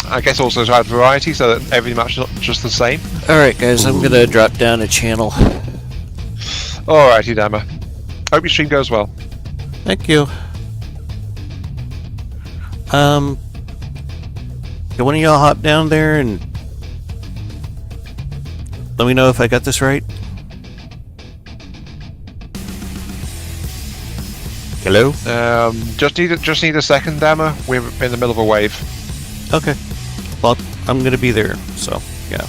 I guess also to add variety so that every match is not just the same. Alright guys, I'm gonna drop down a channel. Alrighty, Dama. Hope your stream goes well. Thank you. Can one of y'all hop down there and let me know if I got this right? Hello? Just need a second, Dama. We're in the middle of a wave. Okay. Well, I'm gonna be there, so yeah.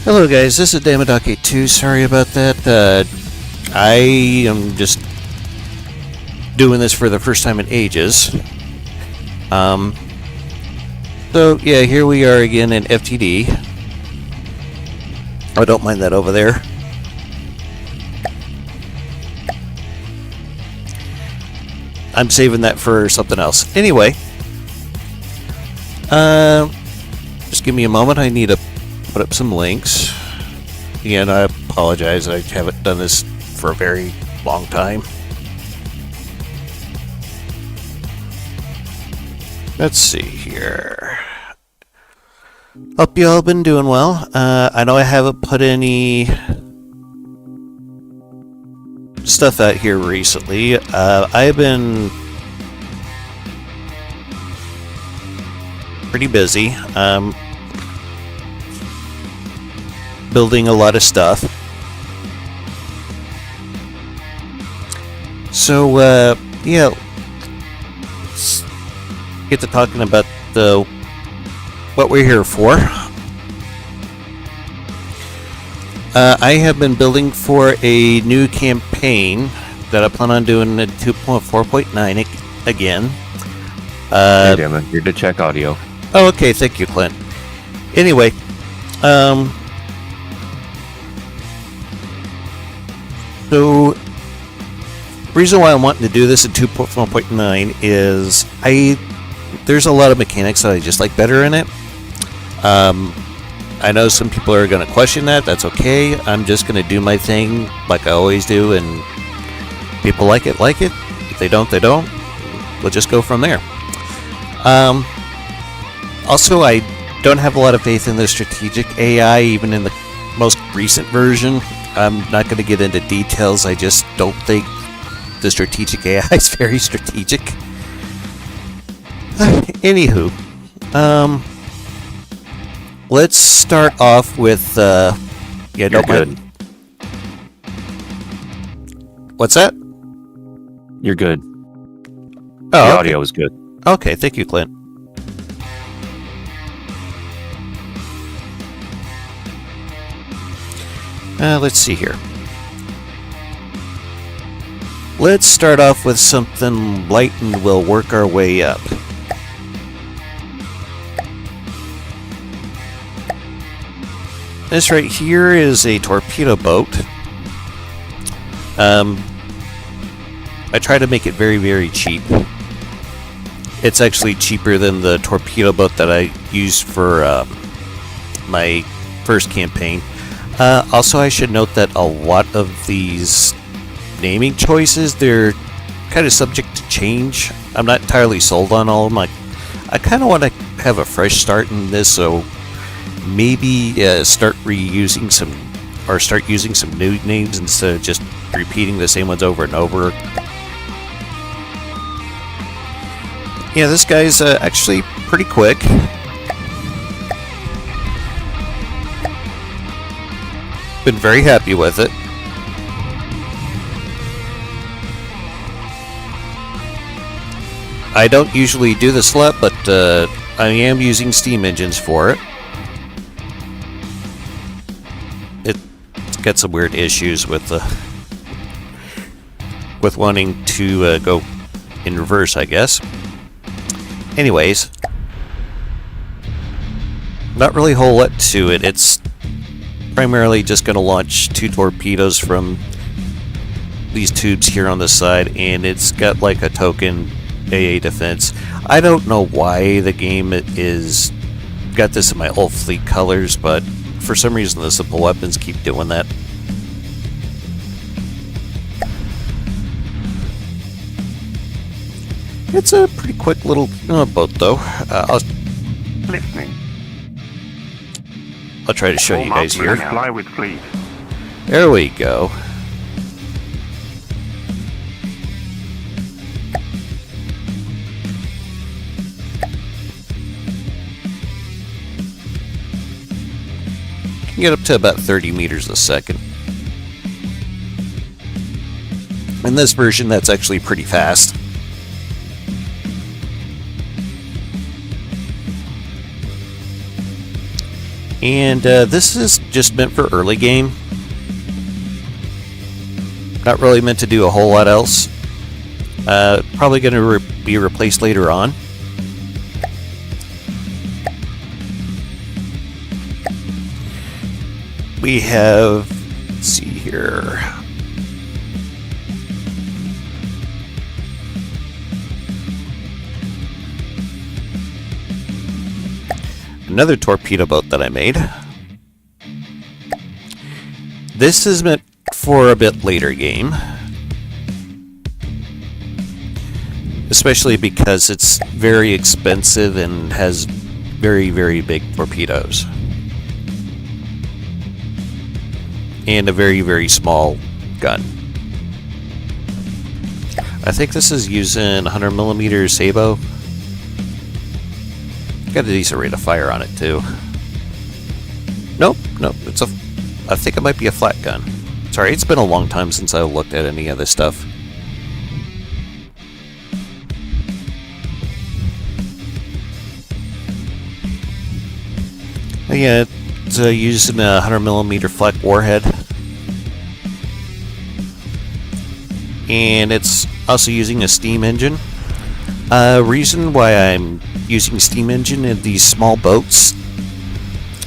Hello guys, this is Dama.K2. Sorry about that. I am just doing this for the first time in ages. So yeah, here we are again in FTD. Oh, don't mind that over there. I'm saving that for something else. Anyway, just give me a moment. I need to put up some links. Again, I apologize. I haven't done this for a very long time. Let's see here. Hope you all been doing well. I know I haven't put any stuff out here recently. I've been pretty busy. Building a lot of stuff. So, yeah, let's get to talking about what we're here for. I have been building for a new campaign that I plan on doing at 2.4.9 again. Hey, Dama, here to check audio. Oh, okay, thank you, Clint. Anyway, so, the reason why I'm wanting to do this in 2.4.9 is there's a lot of mechanics that I just like better in it. I know some people are going to question that. That's okay. I'm just going to do my thing like I always do, and people like it, like it. If they don't, they don't. We'll just go from there. Also, I don't have a lot of faith in the strategic AI, even in the most recent version. I'm not going to get into details. I just don't think the strategic AI is very strategic. Anywho, let's start off with yeah, don't mind. What's that? You're good. Oh, the okay. audio is good. Okay, thank you, Clint. Let's see here. Let's start off with something light and we'll work our way up. This right here is a torpedo boat. I try to make it very, very cheap. It's actually cheaper than the torpedo boat that I used for my first campaign. Also, I should note that a lot of these naming choices, they're kind of subject to change. I'm not entirely sold on all of them. I kind of want to have a fresh start in this, so maybe start reusing some, or start using some new names instead of just repeating the same ones over and over. Yeah, this guy's actually pretty quick. Been very happy with it. I don't usually do this a lot, but I am using steam engines for it. It's got some weird issues with wanting to go in reverse, I guess. Anyways, not really a whole lot to it. It's primarily just going to launch 2 torpedoes from these tubes here on the side, and it's got like a token AA defense. I don't know why the game is got this in my old fleet colors, but for some reason the simple weapons keep doing that. It's a pretty quick little boat, though. Listening. I'll try to show you guys here. Fly with fleet. There we go. Can get up to about 30 meters a second. In this version, that's actually pretty fast. And this is just meant for early game. Not really meant to do a whole lot else. Probably going to be replaced later on. We have, let's see here. Another torpedo boat that I made. This is meant for a bit later game. Especially because it's very expensive and has very, very big torpedoes. And a very, very small gun. I think this is using 100mm Sabo. Got a decent rate of fire on it too. Nope, it's a. I think it might be a flat gun. Sorry, it's been a long time since I looked at any of this stuff. Yeah, it's using a 100mm flak warhead. And it's also using a steam engine. Reason why I'm using steam engine in these small boats,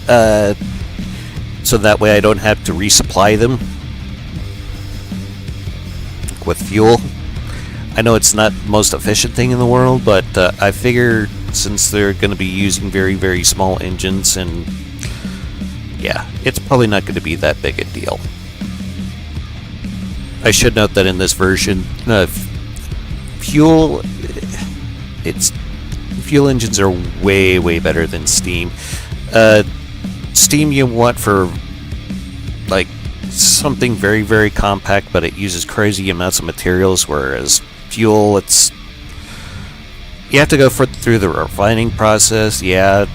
so that way I don't have to resupply them with fuel. I know it's not the most efficient thing in the world, but I figure since they're going to be using very, very small engines, and yeah, it's probably not going to be that big a deal. I should note that in this version, fuel engines are way, way better than steam. Steam you want for like something very, very compact, but it uses crazy amounts of materials, whereas fuel, you have to go through the refining process, yeah,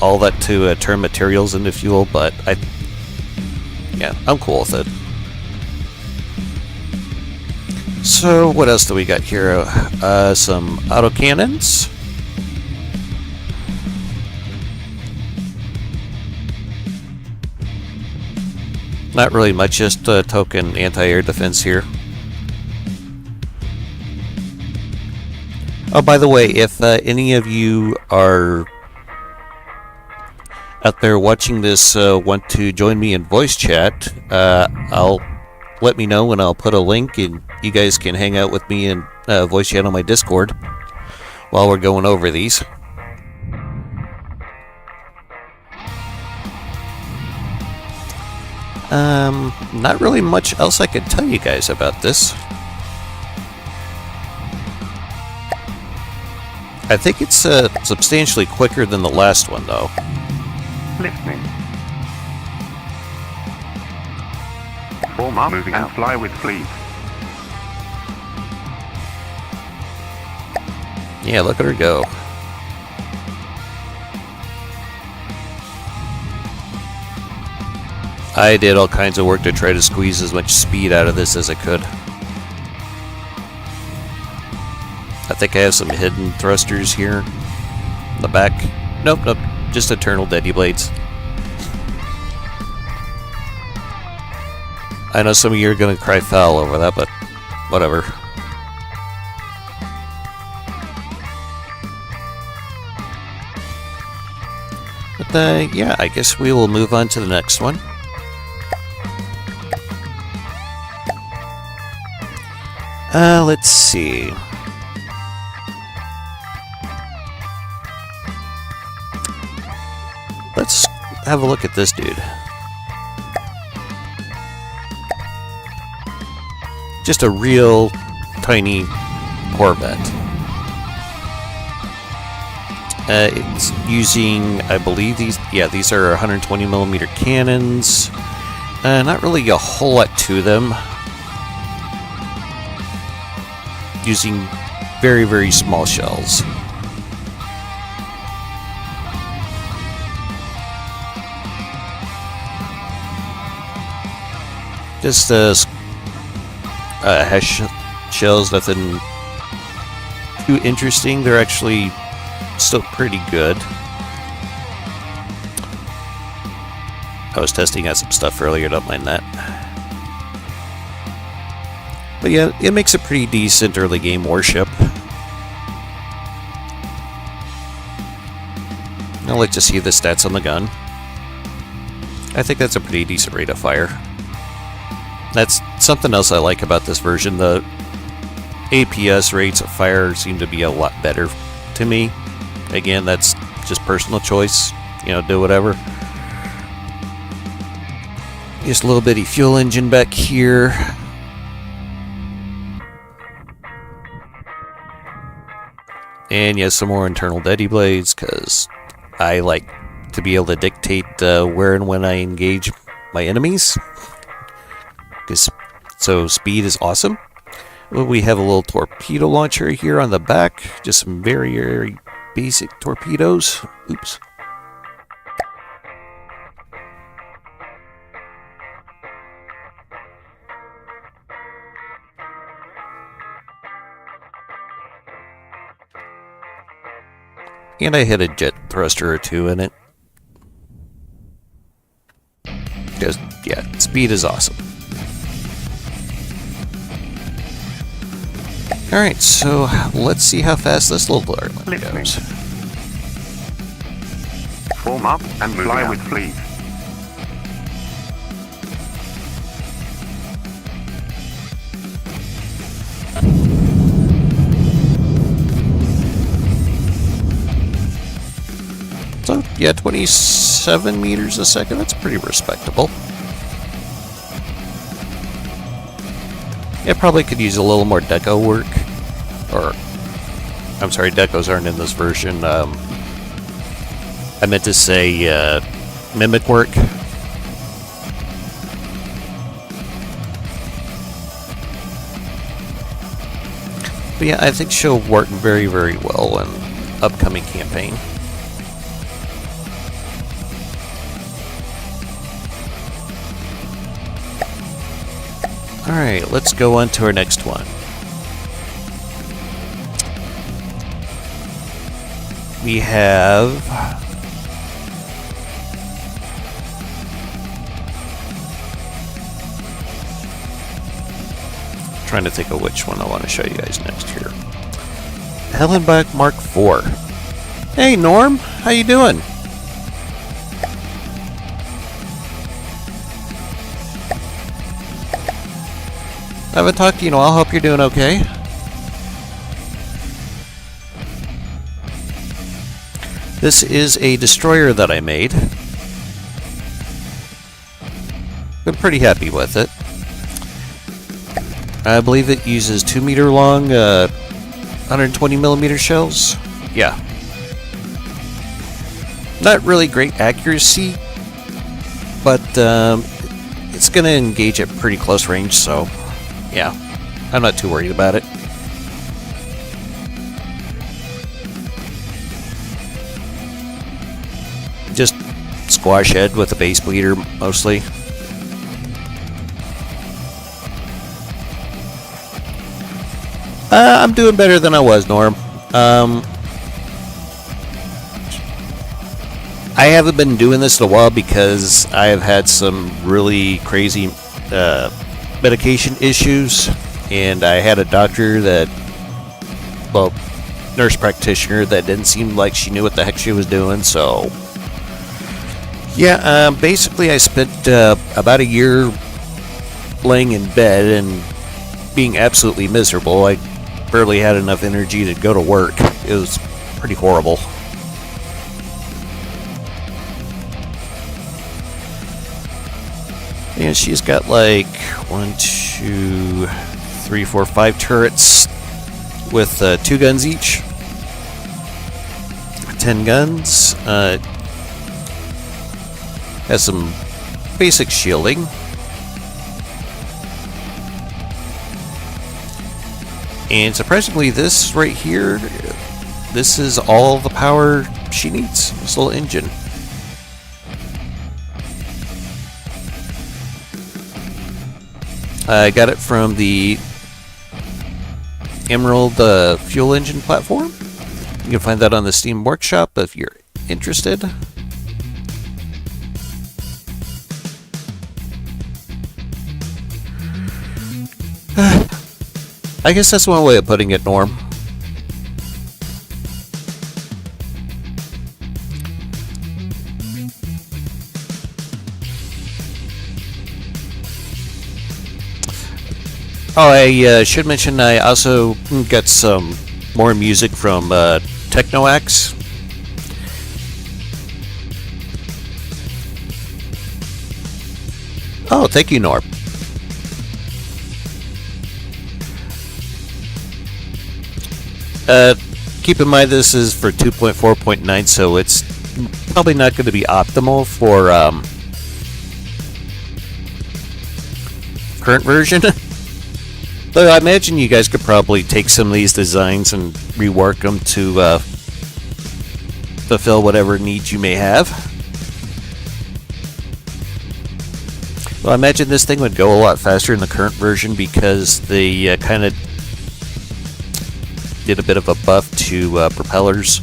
all that to turn materials into fuel, but I'm cool with it. So what else do we got here? Some autocannons. Not really much, just token anti-air defense here. Oh, by the way, if any of you are out there watching this want to join me in voice chat, let me know and I'll put a link and you guys can hang out with me in voice chat on my Discord while we're going over these. Not really much else I can tell you guys about this. I think it's substantially quicker than the last one, though. Listening. Form up moving and fly with fleet. Yeah, look at her go. I did all kinds of work to try to squeeze as much speed out of this as I could. I think I have some hidden thrusters here in the back. Nope, just eternal deadly blades. I know some of you are going to cry foul over that, but whatever. But yeah, I guess we will move on to the next one. Let's see. have a look at this dude. Just a real tiny Corvette. It's using, I believe these are 120 millimeter cannons. Not really a whole lot to them. Using very, very small shells. Just hash shells, nothing too interesting. They're actually still pretty good. I was testing out some stuff earlier, don't mind that. But yeah, it makes a pretty decent early game warship. I'll let you see the stats on the gun. I think that's a pretty decent rate of fire. That's something else I like about this version. The APS rates of fire seem to be a lot better to me. Again, that's just personal choice. You know, do whatever. Just a little bitty fuel engine back here. And yes, some more internal Deddy blades, because I like to be able to dictate where and when I engage my enemies. So speed is awesome. Well, we have a little torpedo launcher here on the back. Just some very, very basic torpedoes. Oops. And I hit a jet thruster or two in it. Just, yeah, speed is awesome. Alright, so let's see how fast this little airline goes. Form up and fly with please. So, yeah, 27 meters a second. That's pretty respectable. It probably could use a little more deco work. Or, I'm sorry, decos aren't in this version. I meant to say mimic work. But yeah, I think she'll work very, very well in upcoming campaign. Alright, let's go on to our next one. We have... trying to think of which one I want to show you guys next here. Hellenbach Mark IV. Hey Norm, how you doing? I haven't talked to you in a while. Hope you're doing okay. This is a destroyer that I made. Been pretty happy with it. I believe it uses 2 meter long 120 millimeter shells. Yeah. Not really great accuracy, but it's going to engage at pretty close range, so yeah, I'm not too worried about it. Just squash head with a base bleeder, mostly. I'm doing better than I was, Norm. I haven't been doing this in a while because I have had some really crazy medication issues, and I had a doctor that, well, nurse practitioner that didn't seem like she knew what the heck she was doing, so yeah, basically I spent about a year laying in bed and being absolutely miserable. I barely had enough energy to go to work. It was pretty horrible. And she's got like 1, 2, 3, 4, 5 turrets with 2 guns each. 10 guns. Has some basic shielding. And surprisingly, this right here, this is all the power she needs. This little engine. I got it from the Emerald fuel engine platform. You can find that on the Steam Workshop if you're interested. I guess that's one way of putting it, Norm. Oh, I should mention I also got some more music from Technoax. Oh, thank you, Norm. Keep in mind this is for 2.4.9, so it's probably not going to be optimal for current version. Though I imagine you guys could probably take some of these designs and rework them to fulfill whatever needs you may have. Well, I imagine this thing would go a lot faster in the current version because they kind of did a bit of a buff to propellers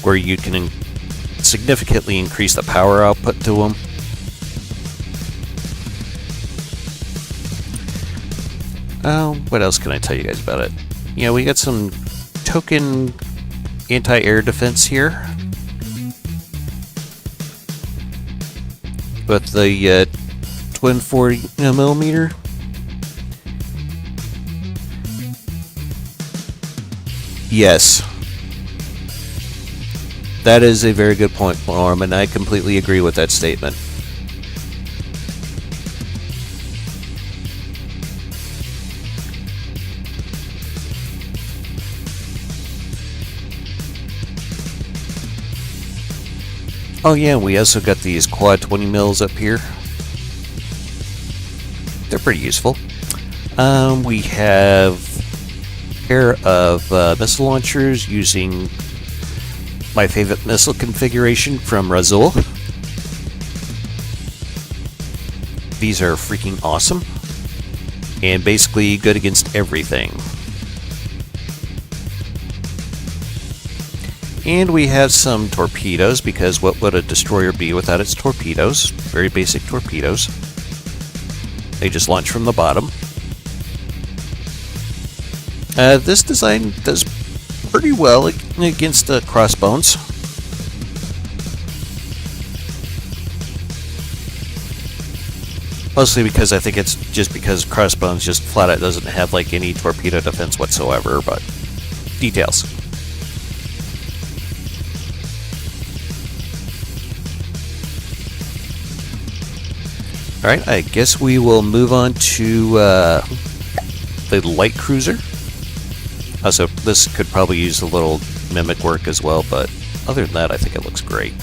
where you can significantly increase the power output to them. What else can I tell you guys about it? Yeah, we got some token anti-air defense here with the twin 40mm. Yes, that is a very good point, Norm, and I completely agree with that statement. Oh yeah, we also got these quad 20 mils up here. They're pretty useful. We have a pair of missile launchers using my favorite missile configuration from Razul. These are freaking awesome and basically good against everything. And we have some torpedoes, because what would a destroyer be without its torpedoes? Very basic torpedoes. They just launch from the bottom. This design does pretty well against the crossbones. Mostly because I think it's just because crossbones just flat out doesn't have like any torpedo defense whatsoever, but details. Alright, I guess we will move on to the light cruiser. Also, this could probably use a little mimic work as well, but other than that, I think it looks great.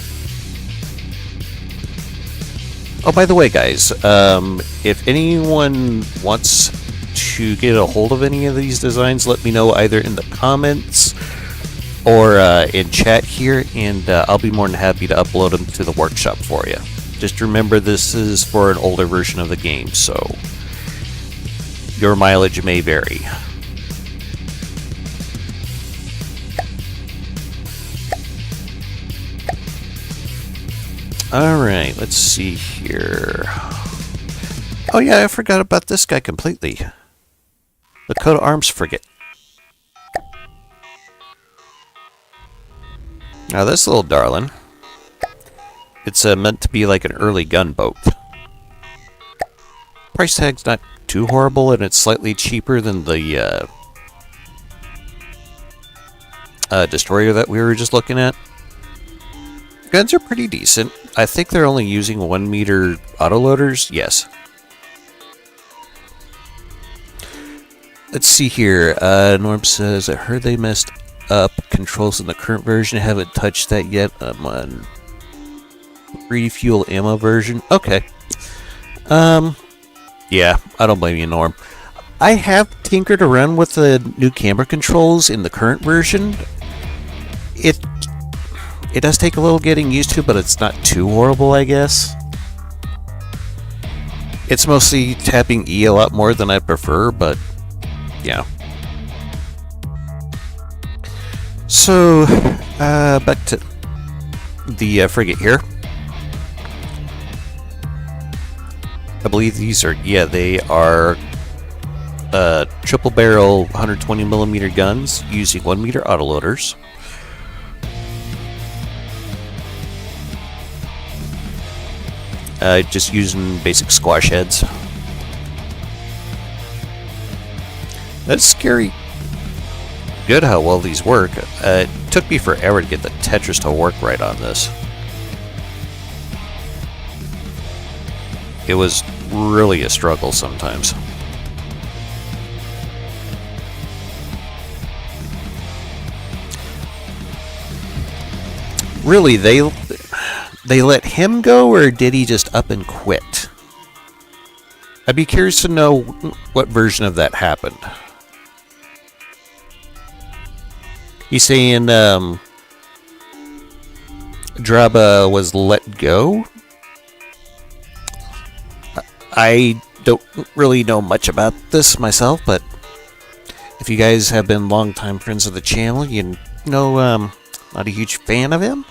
Oh, by the way, guys, if anyone wants to get a hold of any of these designs, let me know either in the comments or in chat here, and I'll be more than happy to upload them to the workshop for you. Just remember, this is for an older version of the game, so your mileage may vary. Alright, let's see here. Oh yeah, I forgot about this guy completely. The coat of arms frigate. Now this little darling, it's meant to be like an early gunboat. Price tag's not too horrible, and it's slightly cheaper than the destroyer that we were just looking at. Guns are pretty decent. I think they're only using 1 meter autoloaders. Yes. Let's see here. Norm says, I heard they messed up controls in the current version. I haven't touched that yet. I'm on refuel ammo version. Okay. Yeah, I don't blame you, Norm. I have tinkered around with the new camera controls in the current version. It does take a little getting used to, but it's not too horrible, I guess. It's mostly tapping E a lot more than I prefer, but yeah. So, back to the frigate here. I believe these are, yeah, they are triple barrel 120mm guns using 1 meter autoloaders. Just using basic squash heads. That's scary good how well these work. It took me forever to get the Tetris to work right on this. It was really a struggle sometimes. Really, they let him go, or did he just up and quit? I'd be curious to know what version of that happened. He's saying Dama was let go? I don't really know much about this myself, but if you guys have been longtime friends of the channel, you know not a huge fan of him.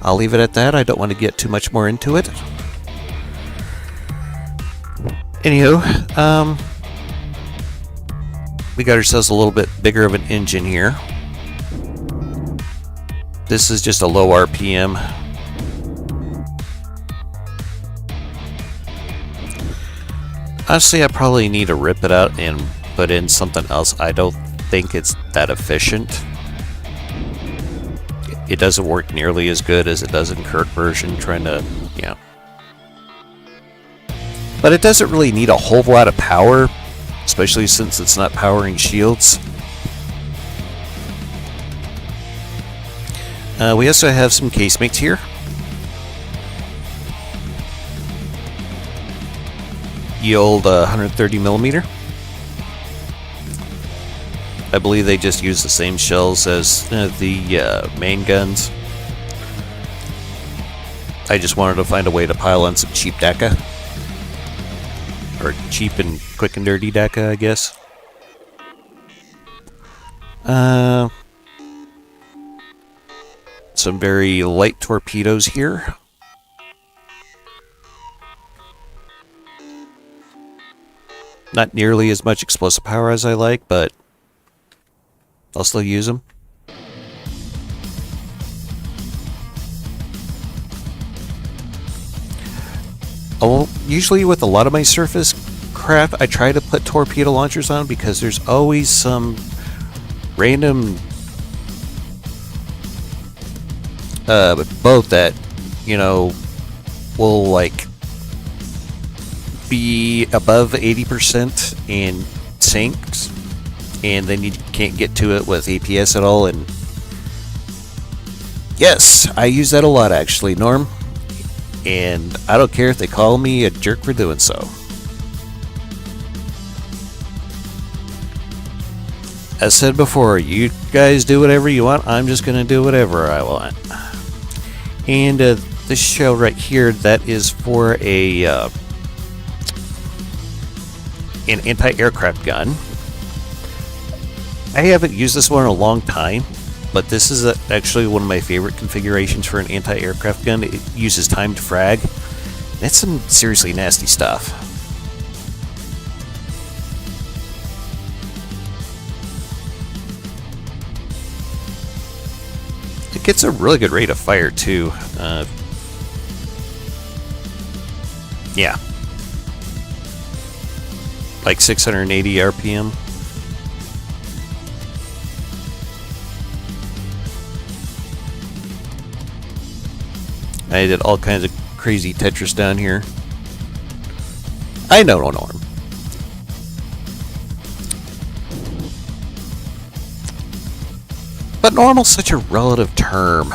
I'll leave it at that. I don't want to get too much more into it. Anywho, we got ourselves a little bit bigger of an engine here. This is just a low RPM. Honestly, I probably need to rip it out and put in something else. I don't think it's that efficient. It doesn't work nearly as good as it does in current version, trying to, yeah. But it doesn't really need a whole lot of power, especially since it's not powering shields. We also have some casemates here. The old 130mm. I believe they just use the same shells as the main guns. I just wanted to find a way to pile on some cheap DACA. Or cheap and quick and dirty DACA, I guess. Some very light torpedoes here. Not nearly as much explosive power as I like, but I'll still use them. Usually with a lot of my surface craft, I try to put torpedo launchers on because there's always some random boat that, you know, will like be above 80% and sinks, and then you can't get to it with APS at all. And yes, I use that a lot actually, Norm, and I don't care if they call me a jerk for doing so. As said before, you guys do whatever you want, I'm just gonna do whatever I want. And this shell right here, that is for an anti-aircraft gun. I haven't used this one in a long time, but this is actually one of my favorite configurations for an anti-aircraft gun. It uses timed frag. That's some seriously nasty stuff. It gets a really good rate of fire too. Yeah. Like 680 RPM. I did all kinds of crazy Tetris down here. I know, no Norm. But normal's such a relative term.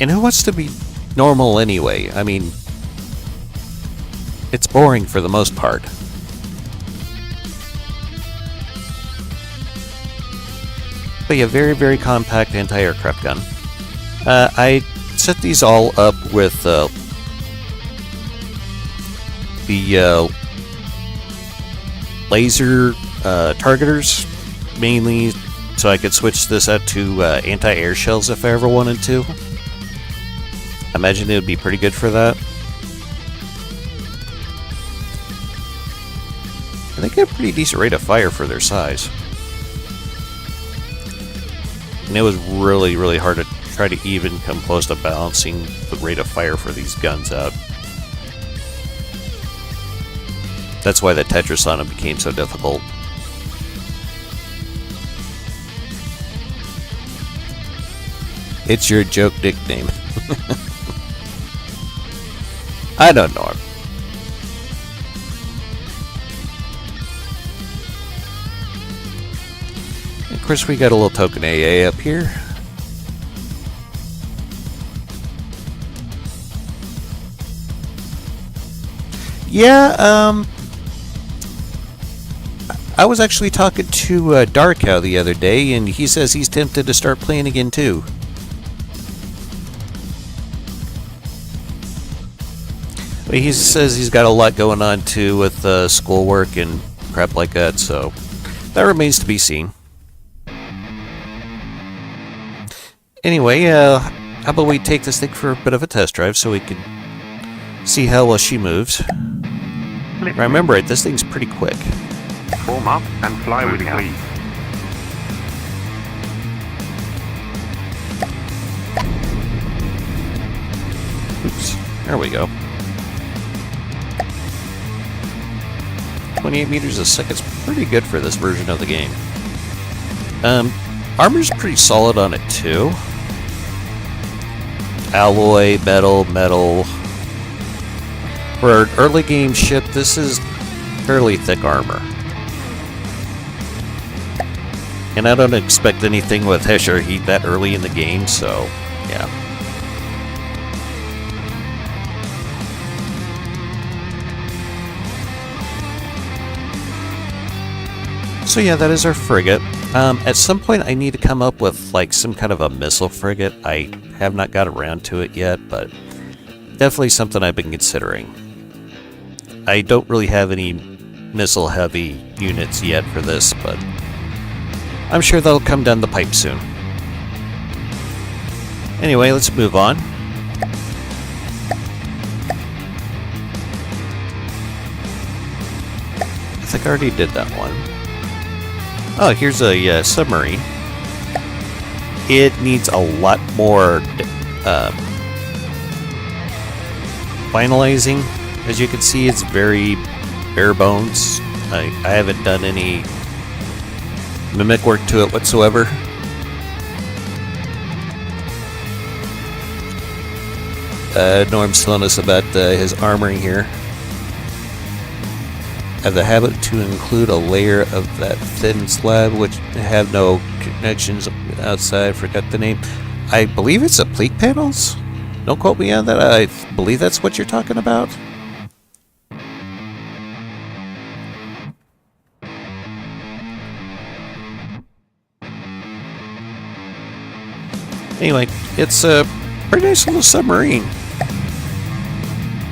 And who wants to be normal anyway? I mean, it's boring for the most part. But yeah, very, very compact anti-aircraft gun. I set these all up with the laser targeters, mainly so I could switch this out to anti-air shells if I ever wanted to. I imagine it would be pretty good for that. And they get a pretty decent rate of fire for their size. And it was really, really hard to try to even come close to balancing the rate of fire for these guns out. That's why the Tetris on them became so difficult. It's your joke nickname. I don't know. Of course, we got a little token AA up here. Yeah, I was actually talking to Darkow the other day, and he says he's tempted to start playing again too. But he says he's got a lot going on too with schoolwork and crap like that, so that remains to be seen. Anyway, how about we take this thing for a bit of a test drive so we can see how well she moves. Remember it, this thing's pretty quick. Form up and fly with glee. Oops, there we go. 28 meters a second's pretty good for this version of the game. Armor's pretty solid on it too. Alloy, metal. For an early game ship, this is fairly thick armor. And I don't expect anything with Hesh or Heat that early in the game, so yeah. So yeah, that is our frigate. At some point I need to come up with like some kind of a missile frigate. I have not got around to it yet, but definitely something I've been considering. I don't really have any missile heavy units yet for this, but I'm sure that'll come down the pipe soon. Anyway, let's move on. I think I already did that one. Oh, here's a submarine. It needs a lot more finalizing. As you can see, it's very bare bones. I haven't done any mimic work to it whatsoever. Norm's telling us about his armoring here. Have the habit to include a layer of that thin slab which have no connections outside. Forgot the name. I believe it's a pleat panels. Don't quote me on that. I believe that's what you're talking about. Anyway, it's a pretty nice little submarine.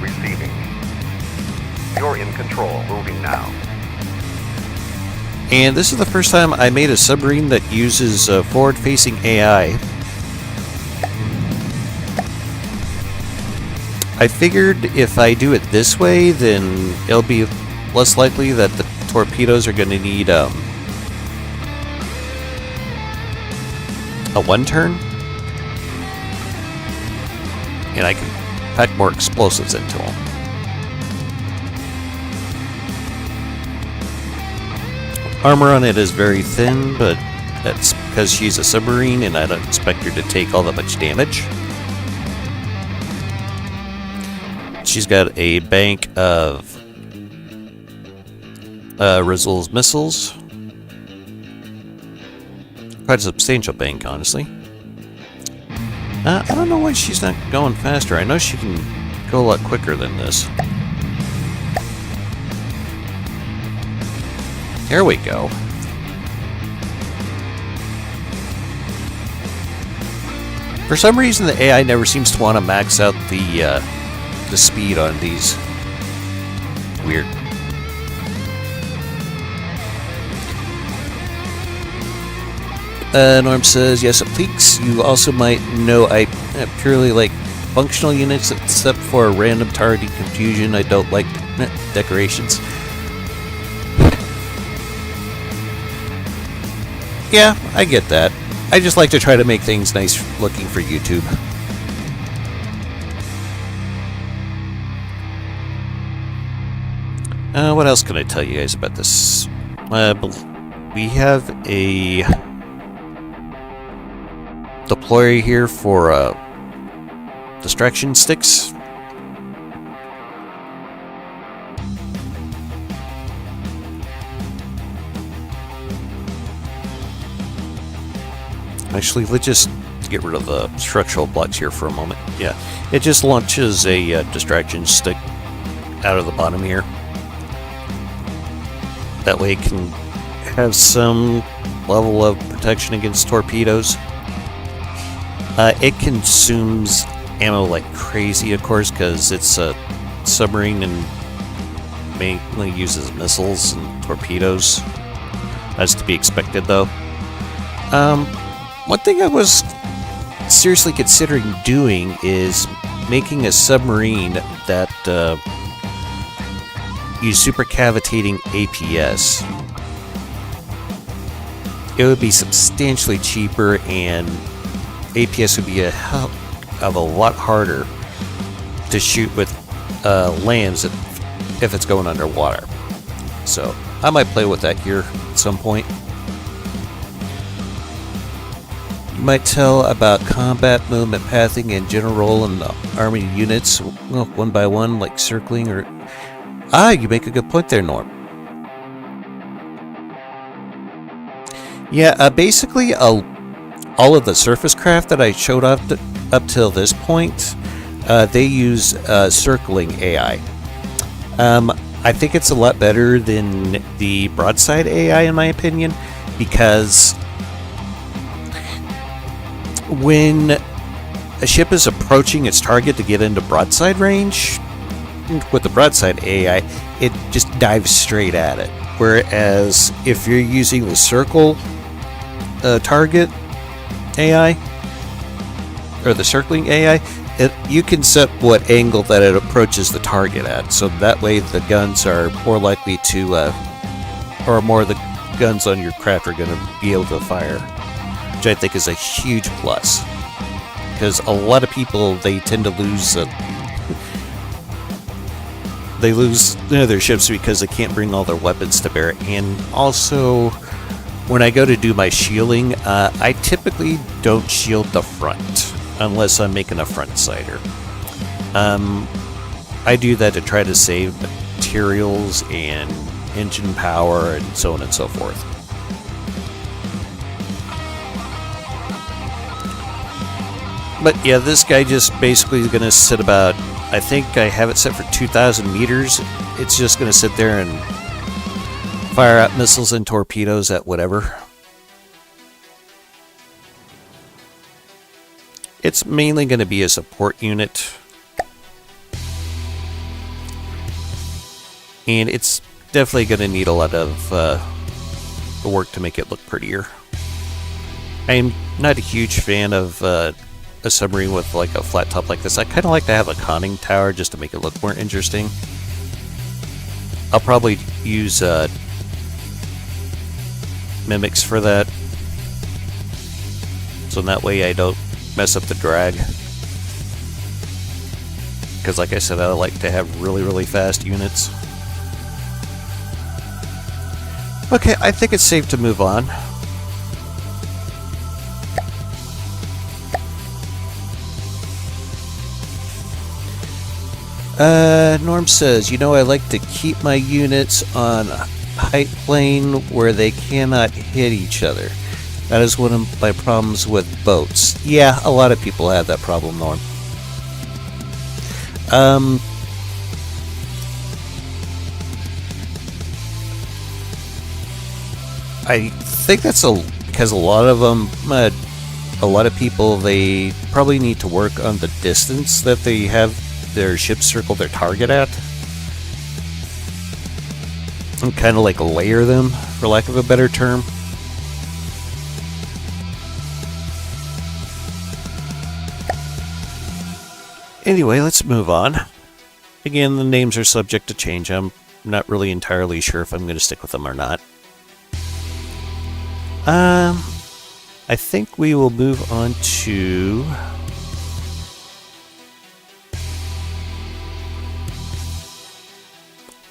Receiving. You're in control. Moving now. And this is the first time I made a submarine that uses forward-facing AI. I figured if I do it this way, then it'll be less likely that the torpedoes are going to need a one-turn. And I can pack more explosives into them. Armor on it is very thin, but That's because she's a submarine and I don't expect her to take all that much damage. She's got a bank of Rizzle's missiles. Quite a substantial bank, honestly. I don't know why she's not going faster. I know she can go a lot quicker than this. There we go. For some reason, the AI never seems to want to max out the speed on these. Weird. Norm says, yes, it leaks. You also might know I purely like functional units, except for random targeting confusion. I don't like decorations. Yeah, I get that. I just like to try to make things nice looking for YouTube. What else can I tell you guys about this? We have a deployer here for distraction sticks. Actually, let's just get rid of the structural blocks here for a moment. Yeah, it just launches a distraction stick out of the bottom here. That way it can have some level of protection against torpedoes. It consumes ammo like crazy, of course, because it's a submarine and mainly uses missiles and torpedoes. That's to be expected, though. One thing I was seriously considering doing is making a submarine that use supercavitating APS. It would be substantially cheaper, and APS would be a hell of a lot harder to shoot with lambs if it's going underwater. So I might play with that here at some point. You might tell about combat movement pathing and general role in the army units, well, one by one, like circling or... you make a good point there, Norm. Yeah, basically, all of the surface craft that I showed up till this point, they use circling AI. I think it's a lot better than the broadside AI, in my opinion, because when a ship is approaching its target to get into broadside range, with the broadside AI, it just dives straight at it. Whereas if you're using the circle target AI, or the circling AI, you can set what angle that it approaches the target at. So that way the guns are more likely to, or more of the guns on your craft are going to be able to fire. Which I think is a huge plus. Because a lot of people, they tend to lose... they lose their ships because they can't bring all their weapons to bear. And also, when I go to do my shielding, I typically don't shield the front unless I'm making a front sider. I do that to try to save materials and engine power and so on and so forth. But yeah, this guy just basically is going to sit about, I think I have it set for 2,000 meters. It's just going to sit there and fire out missiles and torpedoes at whatever. It's mainly going to be a support unit. And it's definitely going to need a lot of work to make it look prettier. I'm not a huge fan of a submarine with like a flat top like this. I kind of like to have a conning tower just to make it look more interesting. I'll probably use mimics for that, so in that way I don't mess up the drag. Because like I said, I like to have really fast units. Okay, I think it's safe to move on. Norm says, I like to keep my units on a height plane where they cannot hit each other. That is one of my problems with boats. Yeah, a lot of people have that problem, Norm. I think that's because a lot of them, a lot of people, they probably need to work on the distance that they have their ships circle their target at. And kind of like layer them, for lack of a better term. Anyway, let's move on. Again, the names are subject to change. I'm not really entirely sure if I'm going to stick with them or not. I think we will move on to...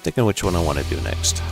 thinking which one I want to do next.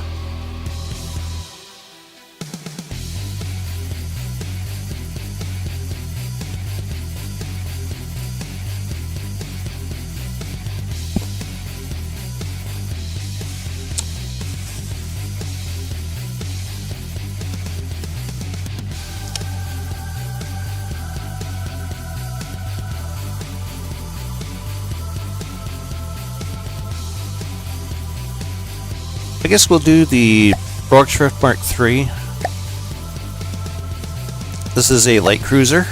I guess we'll do the Borgschrift Mark III. This is a light cruiser.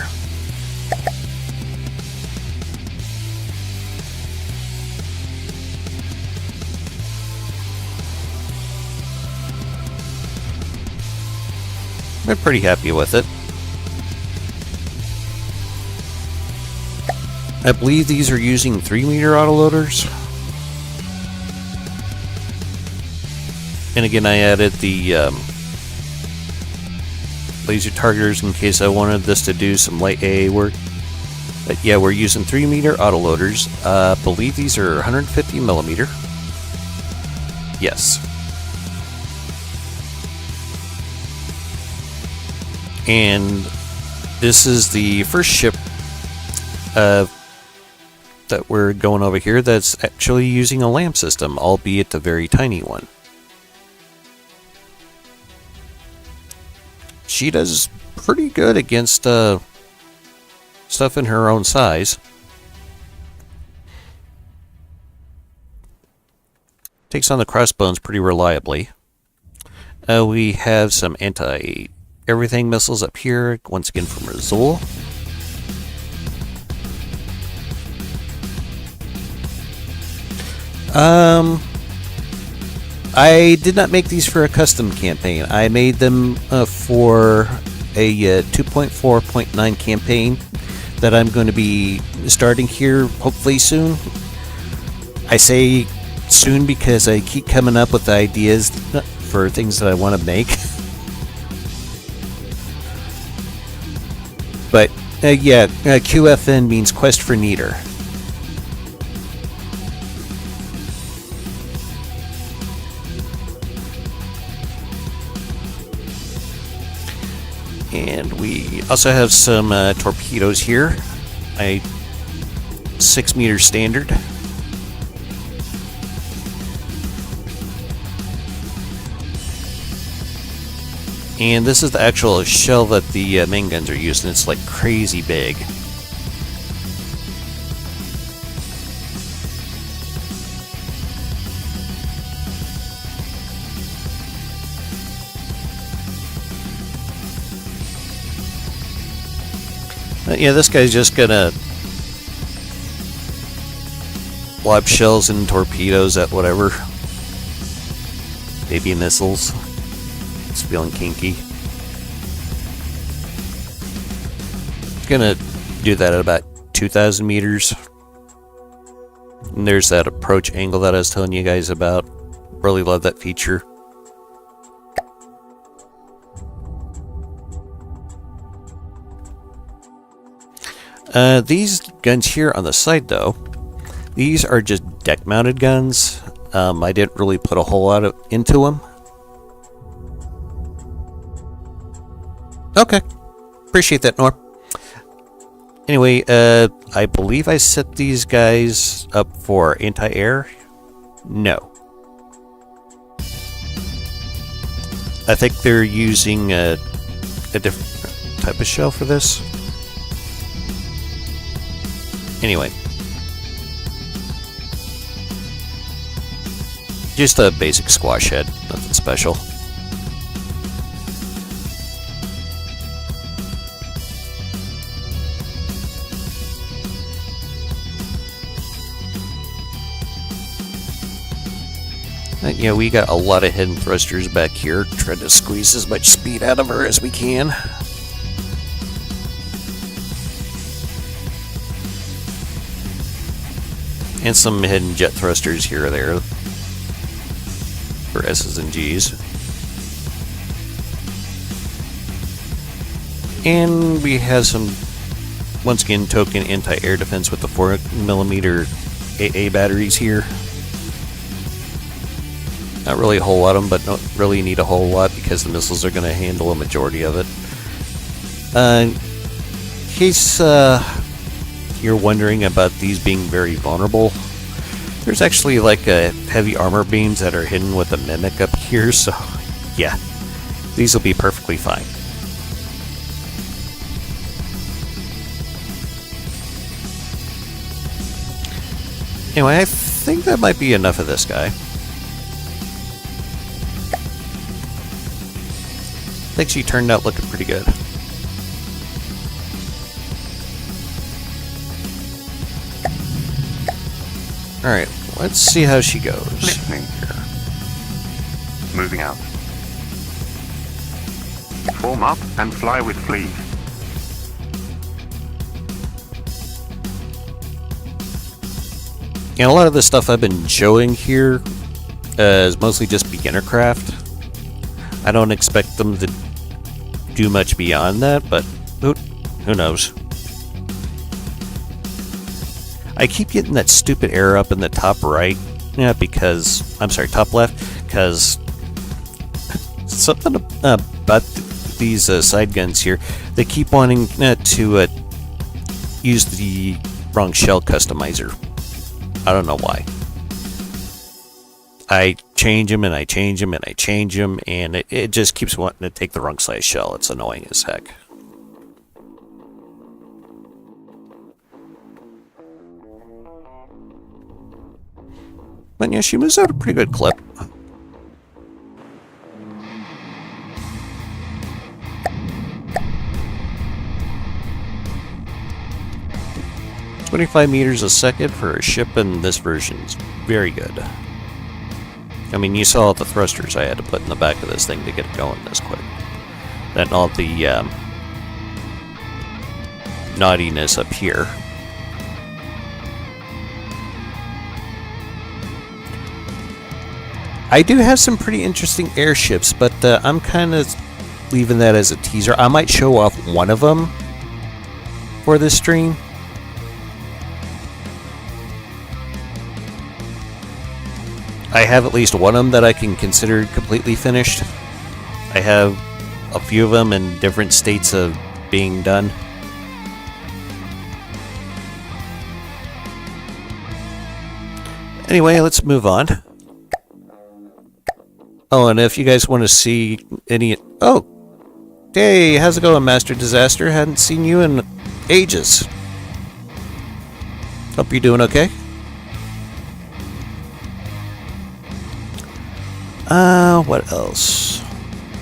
I'm pretty happy with it. I believe these are using 3-meter autoloaders. And again, I added the laser targeters in case I wanted this to do some light AA work. But yeah, we're using 3-meter autoloaders. I believe these are 150 millimeter. Yes. And this is the first ship that we're going over here that's actually using a lamp system, albeit a very tiny one. She does pretty good against stuff in her own size. Takes on the crossbones pretty reliably. We have some anti-everything missiles up here, once again from Razul. I did not make these for a custom campaign. I made them for a 2.4.9 campaign that I'm going to be starting here hopefully soon. I say soon because I keep coming up with ideas for things that I want to make. But yeah, QFN means Quest for Neater. And we also have some torpedoes here. 6-meter standard. And this is the actual shell that the main guns are using. It's like crazy big. Yeah, this guy's just gonna lob shells and torpedoes at whatever. Maybe missiles. It's feeling kinky. Gonna do that at about 2,000 meters. And there's that approach angle that I was telling you guys about. Really love that feature. These guns here on the side, though, these are just deck-mounted guns. I didn't really put a whole lot into them. Okay, appreciate that, Norm. Anyway, I believe I set these guys up for anti-air. No. I think they're using a different type of shell for this. Anyway. Just a basic squash head, nothing special. Yeah, we got a lot of hidden thrusters back here, trying to squeeze as much speed out of her as we can. And some hidden jet thrusters here or there for S's and G's. And we have some, once again, token anti-air defense with the 4mm AA batteries here. Not really a whole lot of them, but don't really need a whole lot because the missiles are going to handle a majority of it. In case you're wondering about these being very vulnerable, there's actually like heavy armor beams that are hidden with a mimic up here, so yeah, these will be perfectly fine. Anyway, I think that might be enough of this guy. I think she turned out looking pretty good. Alright, let's see how she goes. Listening here. Moving out. Form up and fly with fleet. And a lot of the stuff I've been showing here is mostly just beginner craft. I don't expect them to do much beyond that, but who knows? I keep getting that stupid error up in the top right, because I'm sorry, top left, because something about these side guns here, they keep wanting to use the wrong shell customizer. I don't know why. I change them and I change them and I change them, and it just keeps wanting to take the wrong size shell. It's annoying as heck. But yeah, she moves out a pretty good clip. "25 meters a second for a ship in this version is very good." I mean, you saw the thrusters I had to put in the back of this thing to get it going this quick. Then all the naughtiness up here. I do have some pretty interesting airships, but I'm kind of leaving that as a teaser. I might show off one of them for this stream. I have at least one of them that I can consider completely finished. I have a few of them in different states of being done. Anyway, let's move on. Oh, and if you guys want to see any... Oh! Hey, how's it going, Master Disaster? Hadn't seen you in ages. Hope you're doing okay. What else?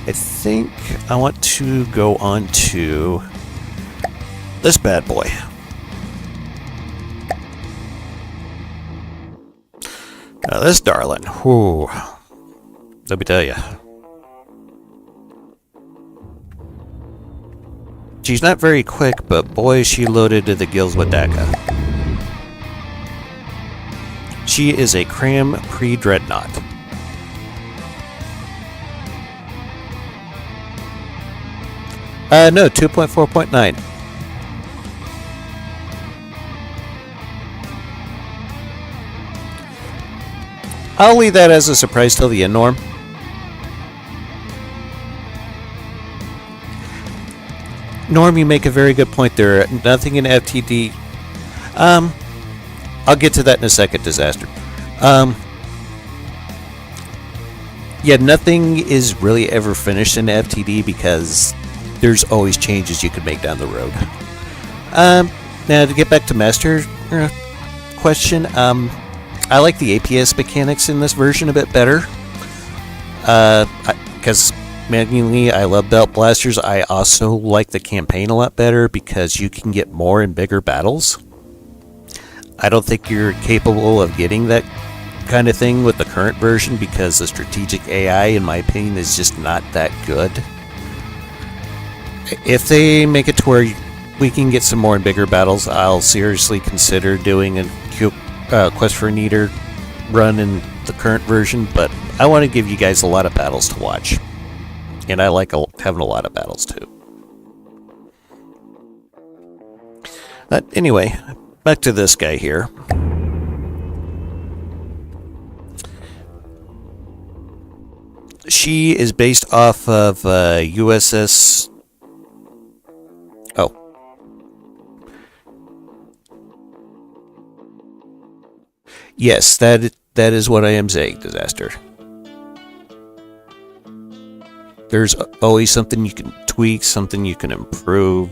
I think I want to go on to this bad boy. Now this darling, whoo, let me tell you. She's not very quick, but boy, is she loaded to the gills with DACA. She is a cram pre-dreadnought. No, 2.4.9. I'll leave that as a surprise till the end, Norm. Norm, you make a very good point there. Nothing in FTD. I'll get to that in a second, Disaster. Yeah, nothing is really ever finished in FTD because there's always changes you can make down the road. Now, to get back to Master question, I like the APS mechanics in this version a bit better. Because manually, I love belt blasters. I also like the campaign a lot better because you can get more and bigger battles. I don't think you're capable of getting that kind of thing with the current version because the strategic AI, in my opinion, is just not that good. If they make it to where we can get some more and bigger battles, I'll seriously consider doing a Quest for a Neater run in the current version, but I want to give you guys a lot of battles to watch. And I like having a lot of battles too. But anyway, back to this guy here. She is based off of USS... Oh. Yes, that is what I am saying, Disaster. There's always something you can tweak, something you can improve.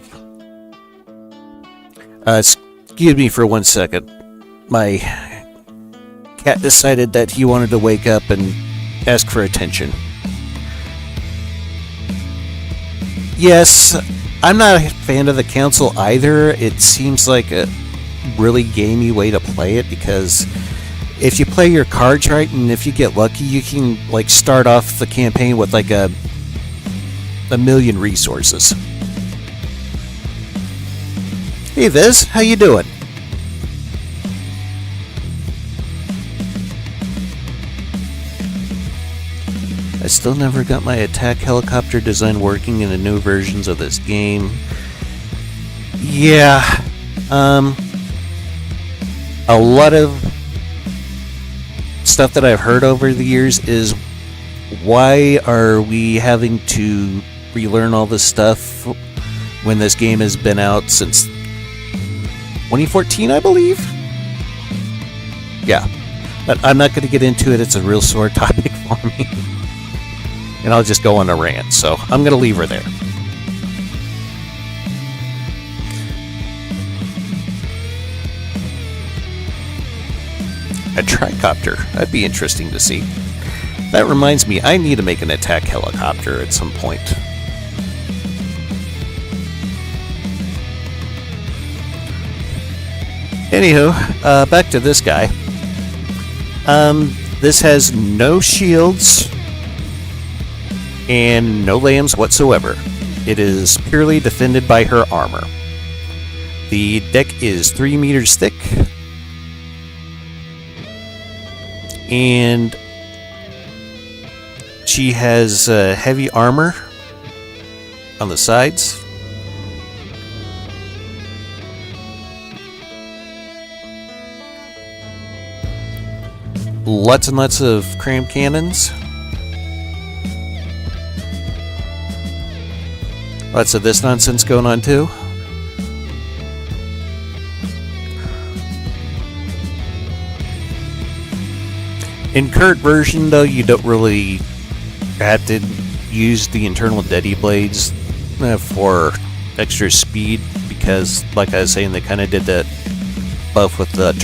Excuse me for 1 second. My cat decided that he wanted to wake up and ask for attention. Yes, I'm not a fan of the Council either. It seems like a really gamey way to play it because if you play your cards right and if you get lucky, you can like start off the campaign with like a million resources. Hey Viz, how you doing? I still never got my attack helicopter design working in the new versions of this game. Yeah, a lot of stuff that I've heard over the years is why are we having to relearn all this stuff when this game has been out since 2014, I believe? Yeah, but I'm not going to get into it. It's a real sore topic for me. And I'll just go on a rant, so I'm going to leave her there. A tricopter. That'd be interesting to see. That reminds me, I need to make an attack helicopter at some point. Anywho, back to this guy. This has no shields and no lambs whatsoever. It is purely defended by her armor. The deck is 3 meters thick. And she has heavy armor on the sides. Lots and lots of cram cannons. Lots of this nonsense going on too. In current version, though, you don't really have to use the internal Deady Blades for extra speed because, like I was saying, they kind of did that buff with the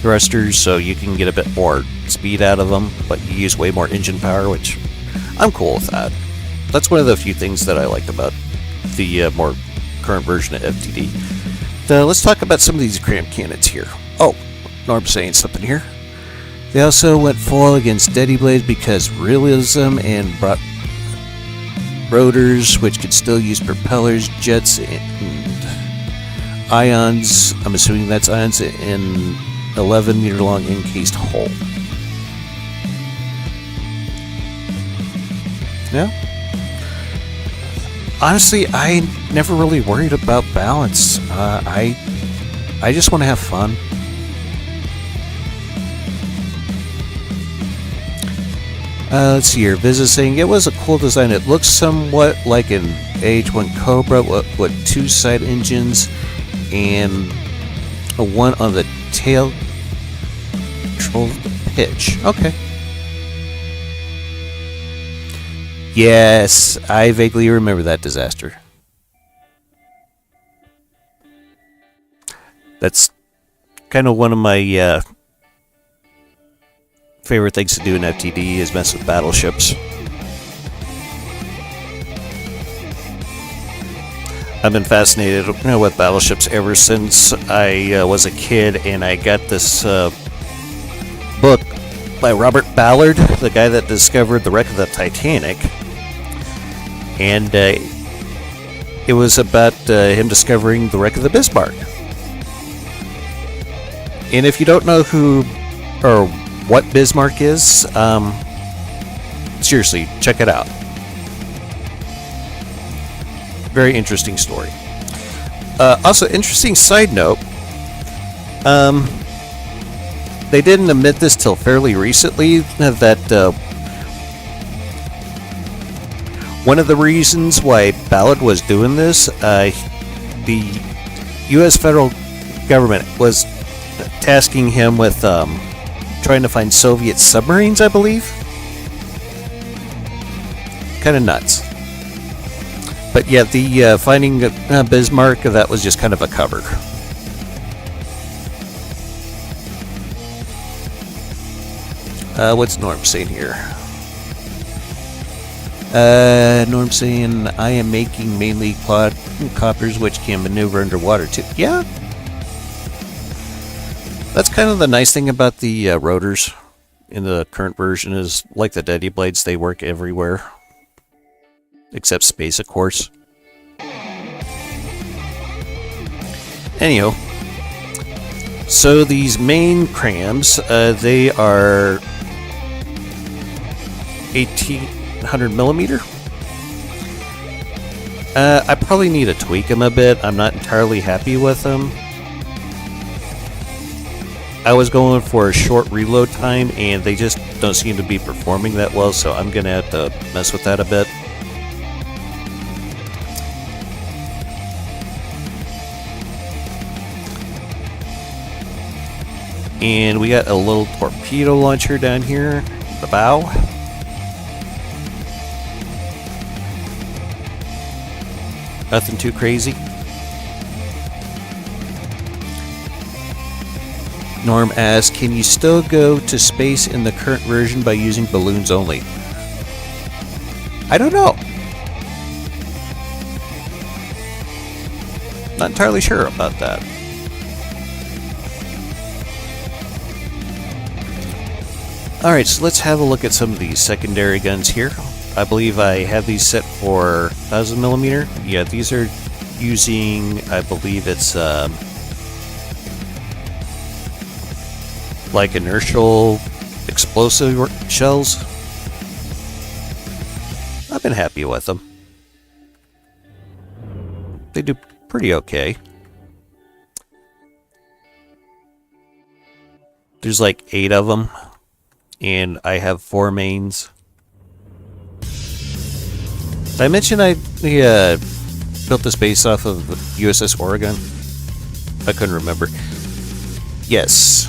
thrusters, so you can get a bit more speed out of them, but you use way more engine power, which I'm cool with that. That's one of the few things that I liked about the more current version of FTD. Let's talk about some of these cram cannons here. Oh, Norm's saying something here. They also went full against Deady Blades because realism and brought rotors, which could still use propellers, jets, and ions. I'm assuming that's ions in 11-meter long encased hull. Yeah. Honestly, I never really worried about balance. I just want to have fun. Let's see here. Viz is saying it was a cool design. It looks somewhat like an AH-1 Cobra with 2 side engines and a 1 on the tail control of the pitch. Okay. Yes, I vaguely remember that disaster. That's kind of one of my favorite things to do in FTD is mess with battleships. I've been fascinated with battleships ever since I was a kid, and I got this book by Robert Ballard, the guy that discovered the wreck of the Titanic. And it was about him discovering the wreck of the Bismarck. And if you don't know who or what Bismarck is, seriously, check it out. Very interesting story. Also, interesting side note. They didn't admit this till fairly recently that one of the reasons why Ballard was doing this, the U.S. federal government was tasking him with trying to find Soviet submarines, I believe. Kind of nuts. But yeah, the finding Bismarck, that was just kind of a cover. What's Norm saying here? Norm saying, I am making mainly quadcopters which can maneuver underwater too. Yeah. That's kind of the nice thing about the rotors in the current version is, like the Daddy Blades, they work everywhere. Except space, of course. Anyhow. So these main crams, they are 1800 millimeter. I probably need to tweak them a bit. I'm not entirely happy with them. I was going for a short reload time, and they just don't seem to be performing that well, so I'm going to have to mess with that a bit. And we got a little torpedo launcher down here, the bow. Nothing too crazy. Norm asks, can you still go to space in the current version by using balloons only? I don't know. Not entirely sure about that. Alright, so let's have a look at some of these secondary guns here. I believe I have these set for 1000mm. Yeah, these are using, I believe it's like inertial explosive shells. I've been happy with them. They do pretty okay. There's like 8 of them, and I have 4 mains. Did I mention I built this base off of USS Oregon? I couldn't remember. Yes.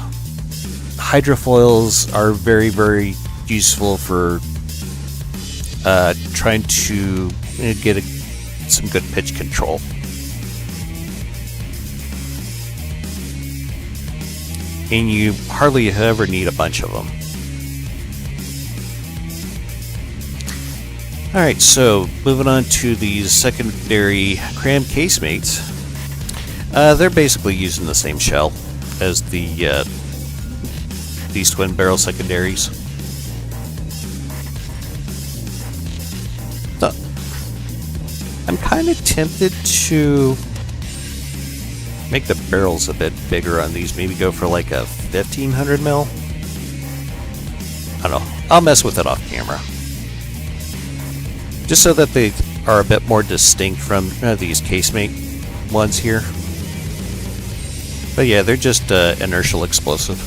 Hydrofoils are very, very useful for trying to get some good pitch control. And you hardly ever need a bunch of them. Alright, so moving on to these secondary cram casemates. They're basically using the same shell as these twin barrel secondaries. So, I'm kind of tempted to make the barrels a bit bigger on these. Maybe go for like a 1500 mil. I don't know. I'll mess with it off camera. Just so that they are a bit more distinct from these casemate ones here. But yeah, they're just inertial explosive.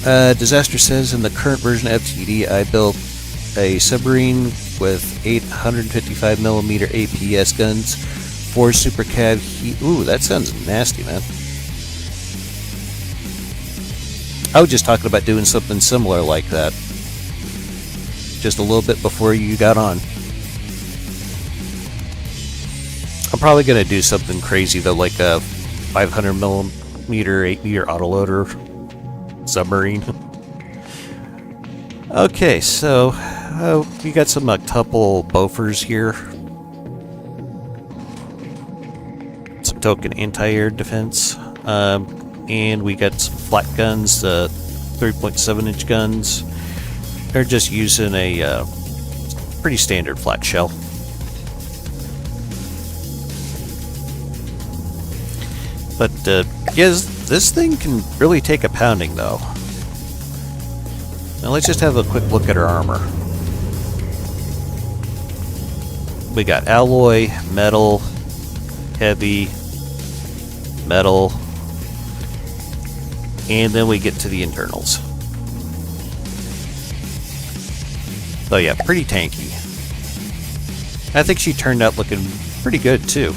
Disaster says, in the current version of FTD, I built a submarine with 855 millimeter APS guns, 4 super cav heat. Ooh, that sounds nasty, man. I was just talking about doing something similar like that, just a little bit before you got on. I'm probably gonna do something crazy though, like a 500 millimeter 8-meter autoloader submarine. Okay, so we got some octuple Bofors here. Some token anti-air defense. And we got some flat guns, 3.7-inch guns. They're just using a pretty standard flat shell. But, yes, this thing can really take a pounding, though. Now let's just have a quick look at her armor. We got alloy, metal, heavy, metal, and then we get to the internals. So yeah, pretty tanky. I think she turned out looking pretty good too.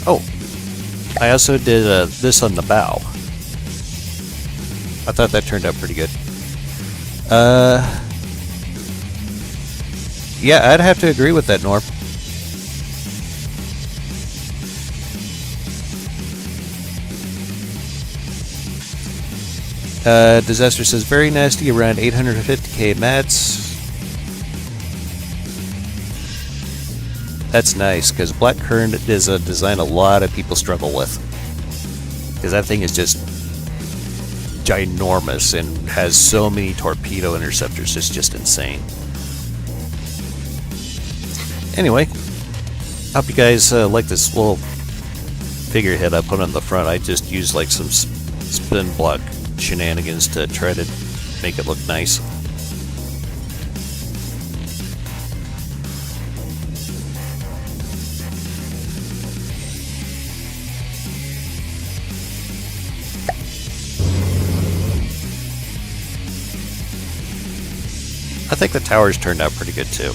Oh, I also did this on the bow. I thought that turned out pretty good. Yeah, I'd have to agree with that, Norm. Disaster says, very nasty, around 850k mats. That's nice, because Black Current is a design a lot of people struggle with. Because that thing is just ginormous and has so many torpedo interceptors, it's just insane. Anyway, hope you guys like this little figurehead I put on the front. I just used like some spin block shenanigans to try to make it look nice. I think the towers turned out pretty good too.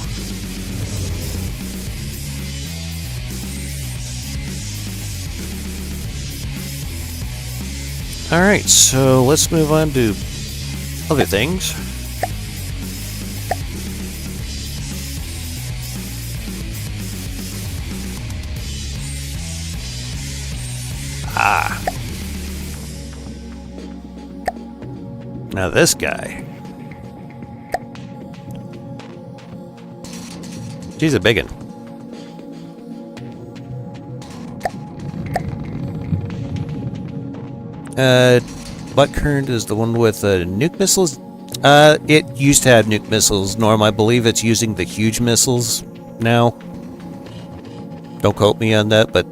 Alright, so let's move on to other things. Ah. Now this guy. She's a biggin. Black Current is the one with nuke missiles. It used to have nuke missiles, Norm. I believe it's using the huge missiles now. Don't quote me on that, but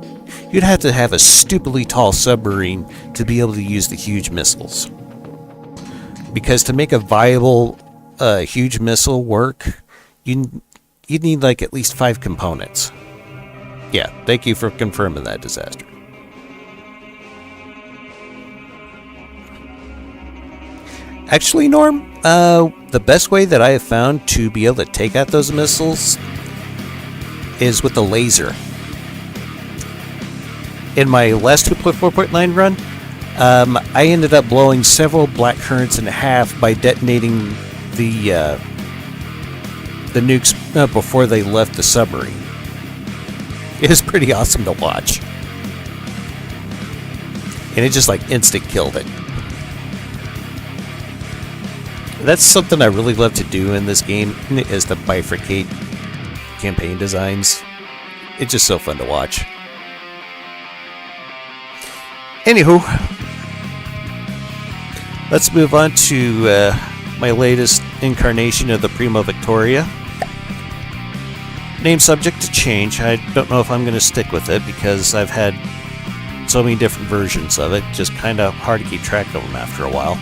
you'd have to have a stupidly tall submarine to be able to use the huge missiles. Because to make a viable huge missile work, you'd need like at least 5 components. Yeah, thank you for confirming that, Disaster. Actually, Norm, the best way that I have found to be able to take out those missiles is with the laser. In my last 2.4.9 run, I ended up blowing several Black Currents in half by detonating the nukes before they left the submarine. It was pretty awesome to watch. And it just like instant killed it. That's something I really love to do in this game, is to bifurcate campaign designs. It's just so fun to watch. Anywho, let's move on to my latest incarnation of the Prima Victoria. Name subject to change. I don't know if I'm going to stick with it because I've had so many different versions of it. Just kind of hard to keep track of them after a while.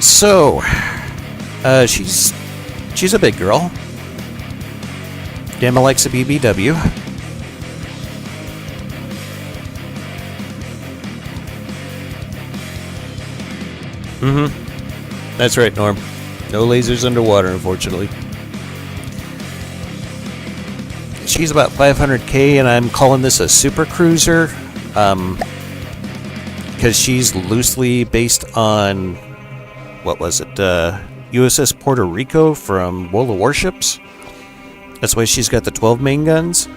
So, she's a big girl. Dama likes a BBW. Mm-hmm. That's right, Norm. No lasers underwater, unfortunately. She's about 500k, and I'm calling this a super cruiser, because she's loosely based on, what was it, USS Puerto Rico from World of Warships. That's why she's got the 12 main guns.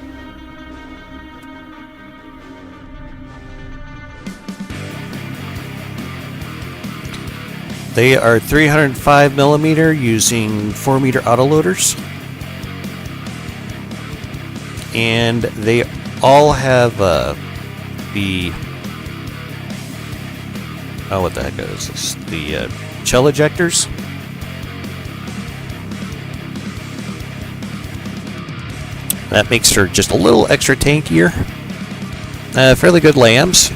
They are 305mm using 4-meter autoloaders. And they all have the... Oh, what the heck is this? The shell ejectors. That makes her just a little extra tankier. Fairly good lambs.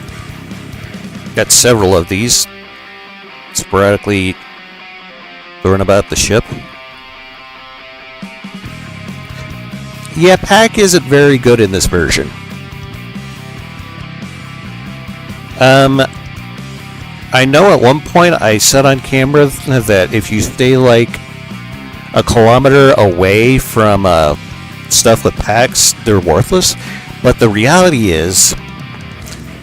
Got several of these sporadically throwing about the ship. Yeah, PAC isn't very good in this version. I know at one point I said on camera that if you stay like a kilometer away from stuff with PACs, they're worthless. But the reality is,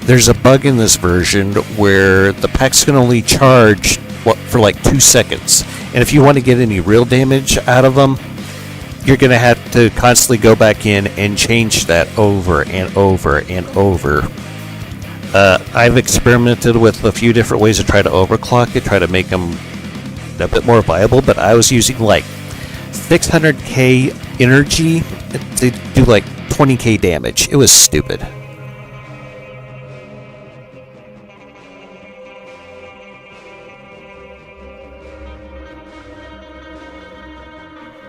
there's a bug in this version where the PACs can only charge for like 2 seconds. And if you want to get any real damage out of them, you're going to have to constantly go back in and change that over and over and over. I've experimented with a few different ways to try to overclock it, try to make them a bit more viable, but I was using like 600k energy to do like 20k damage. It was stupid.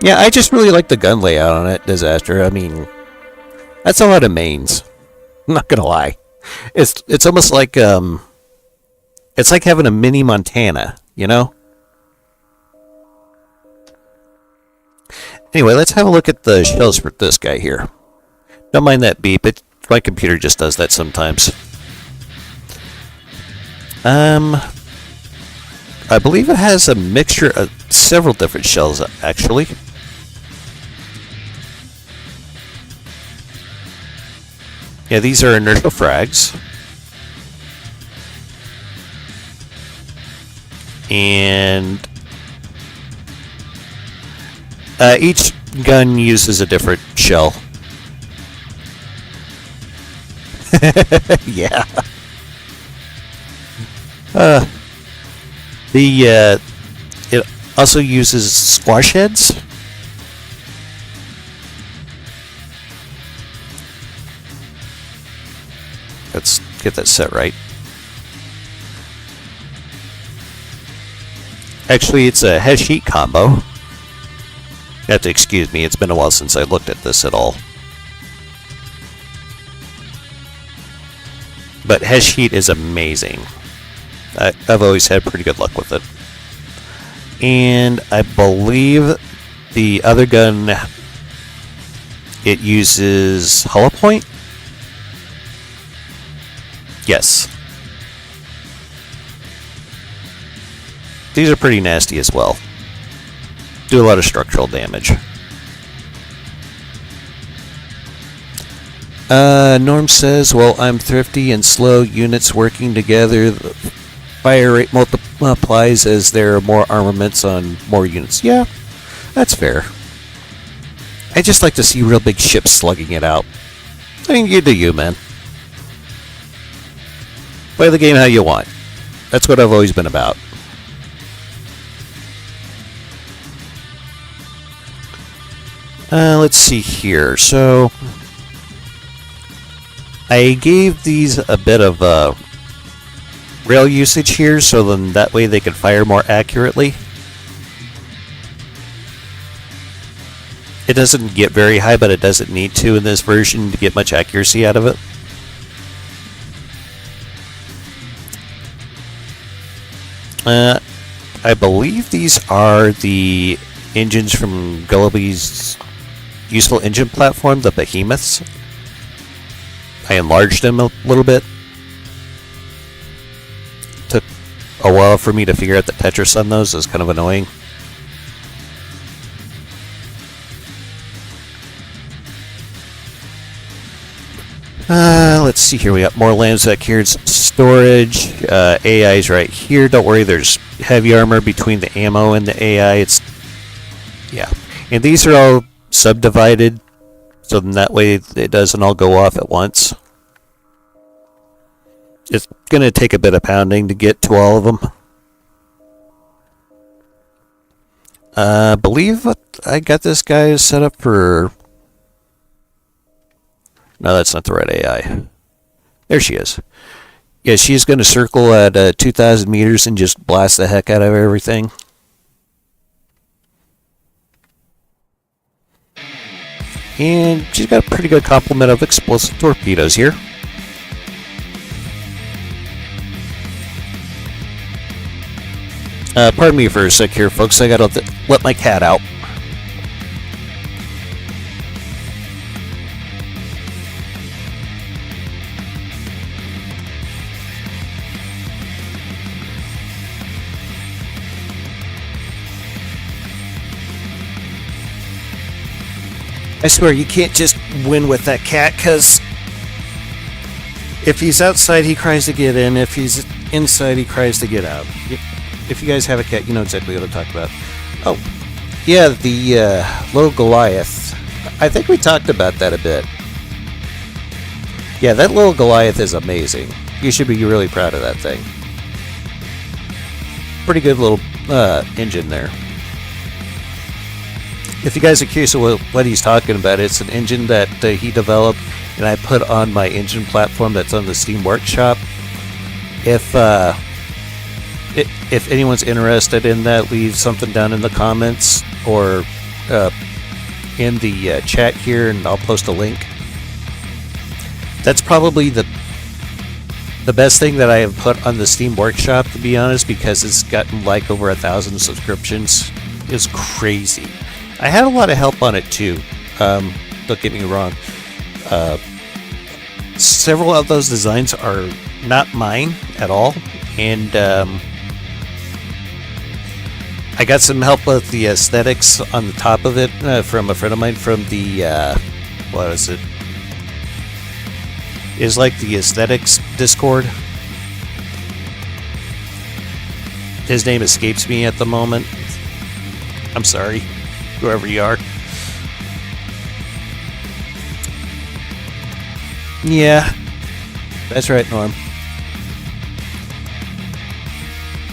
Yeah, I just really like the gun layout on it, Disaster. I mean, that's a lot of mains. I'm not gonna lie. It's almost like it's like having a mini Montana, you know? Anyway, let's have a look at the shells for this guy here. Don't mind that beep. My computer just does that sometimes. I believe it has a mixture of several different shells, actually. Yeah, these are inertial frags. And each gun uses a different shell. Yeah. It also uses squash heads. Let's get that set right. Actually, it's a head sheet combo. You have to excuse me, it's been a while since I looked at this at all. But head sheet is amazing. I've always had pretty good luck with it. And I believe the other gun, it uses hollow point. Yes. These are pretty nasty as well. Do a lot of structural damage. Norm says, well, I'm thrifty and slow. Units working together. The fire rate multiplies as there are more armaments on more units. Yeah, that's fair. I just like to see real big ships slugging it out. I mean, you do you, man. Play the game how you want. That's what I've always been about. Let's see here. So, I gave these a bit of rail usage here, so then that way they could fire more accurately. It doesn't get very high, but it doesn't need to in this version to get much accuracy out of it. I believe these are the engines from Gulliby's useful engine platform, the Behemoths. I enlarged them a little bit. Took a while for me to figure out the Tetris on those. It was kind of annoying. Let's see here. We got more Lamsec here. It's storage. AI's right here. Don't worry, there's heavy armor between the ammo and the AI. Yeah. And these are all subdivided, so then that way it doesn't all go off at once. It's going to take a bit of pounding to get to all of them. I believe I got this guy set up for... No, that's not the right AI. There she is. Yeah, she's going to circle at 2,000 meters and just blast the heck out of everything. And she's got a pretty good complement of explosive torpedoes here. Pardon me for a sec here, folks. I gotta let my cat out. I swear, you can't just win with that cat, because if he's outside, he cries to get in. If he's inside, he cries to get out. If you guys have a cat, you know exactly what I'm talking about. Oh, yeah, the little Goliath. I think we talked about that a bit. Yeah, that little Goliath is amazing. You should be really proud of that thing. Pretty good little engine there. If you guys are curious of what he's talking about, it's an engine that he developed and I put on my engine platform that's on the Steam Workshop. If anyone's interested in that, leave something down in the comments or in the chat here, and I'll post a link. That's probably the best thing that I have put on the Steam Workshop, to be honest, because it's gotten like over 1,000 subscriptions. It's crazy. I had a lot of help on it too. Don't get me wrong. Several of those designs are not mine at all, and I got some help with the aesthetics on the top of it from a friend of mine from the what is it? It's like the aesthetics Discord. His name escapes me at the moment. I'm sorry, whoever you are. Yeah, that's right, Norm.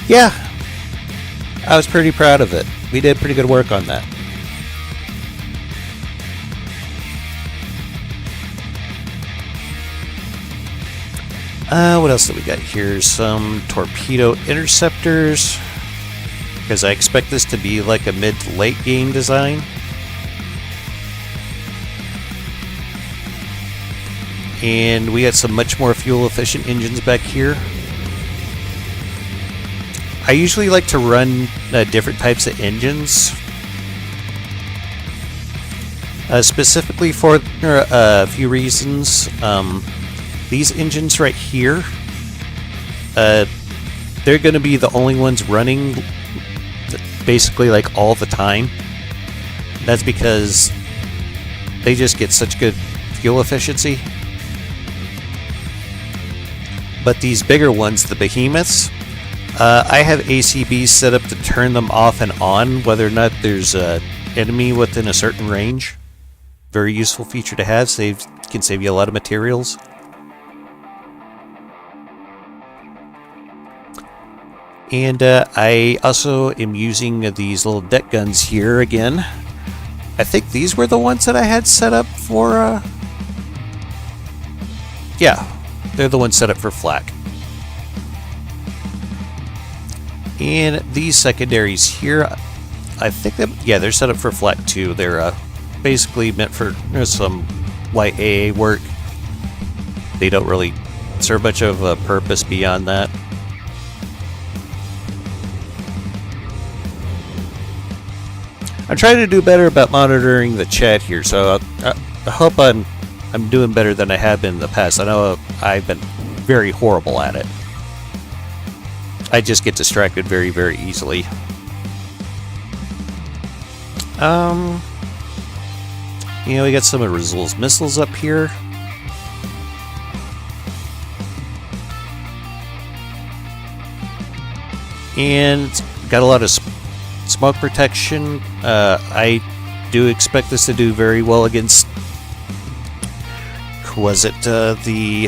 Yeah, I was pretty proud of it. We did pretty good work on that. What else do we got here? Some torpedo interceptors, because I expect this to be like a mid to late game design. And we got some much more fuel efficient engines back here. I usually like to run different types of engines, specifically for a few reasons. These engines right here, they're going to be the only ones running basically like all the time. That's because they just get such good fuel efficiency. But these bigger ones, the behemoths, I have ACBs set up to turn them off and on whether or not there's an enemy within a certain range. Very useful feature to have. Can save you a lot of materials. And I also am using these little deck guns here again. I think these were the ones that I had set up for... Yeah, they're the ones set up for flak. And these secondaries here, I think that, yeah, they're set up for flak too. They're basically meant for some light AA work. They don't really serve much of a purpose beyond that. I'm trying to do better about monitoring the chat here, so I hope I'm doing better than I have been in the past. I know I've been very horrible at it. I just get distracted very, very easily. You know, we got some of Rizal's missiles up here. and it's got a lot of smoke protection. I do expect this to do very well against, was it the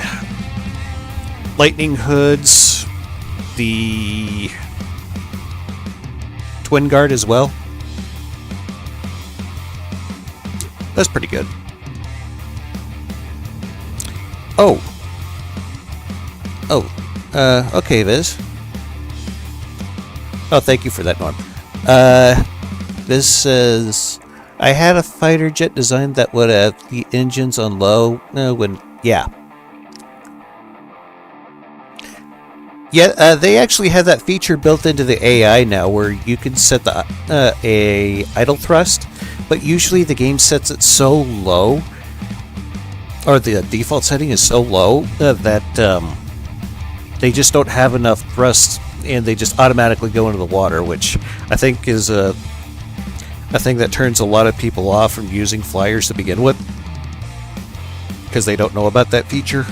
lightning hoods, the twin guard as well. That's pretty good. Okay, Viz. Oh, thank you for that, Norm. This says, I had a fighter jet design that would have the engines on low yeah. Yeah, they actually have that feature built into the AI now where you can set the a idle thrust, but usually the game sets it so low, or the default setting is so low that they just don't have enough thrust, and they just automatically go into the water, which I think is a thing that turns a lot of people off from using flyers to begin with, because they don't know about that feature.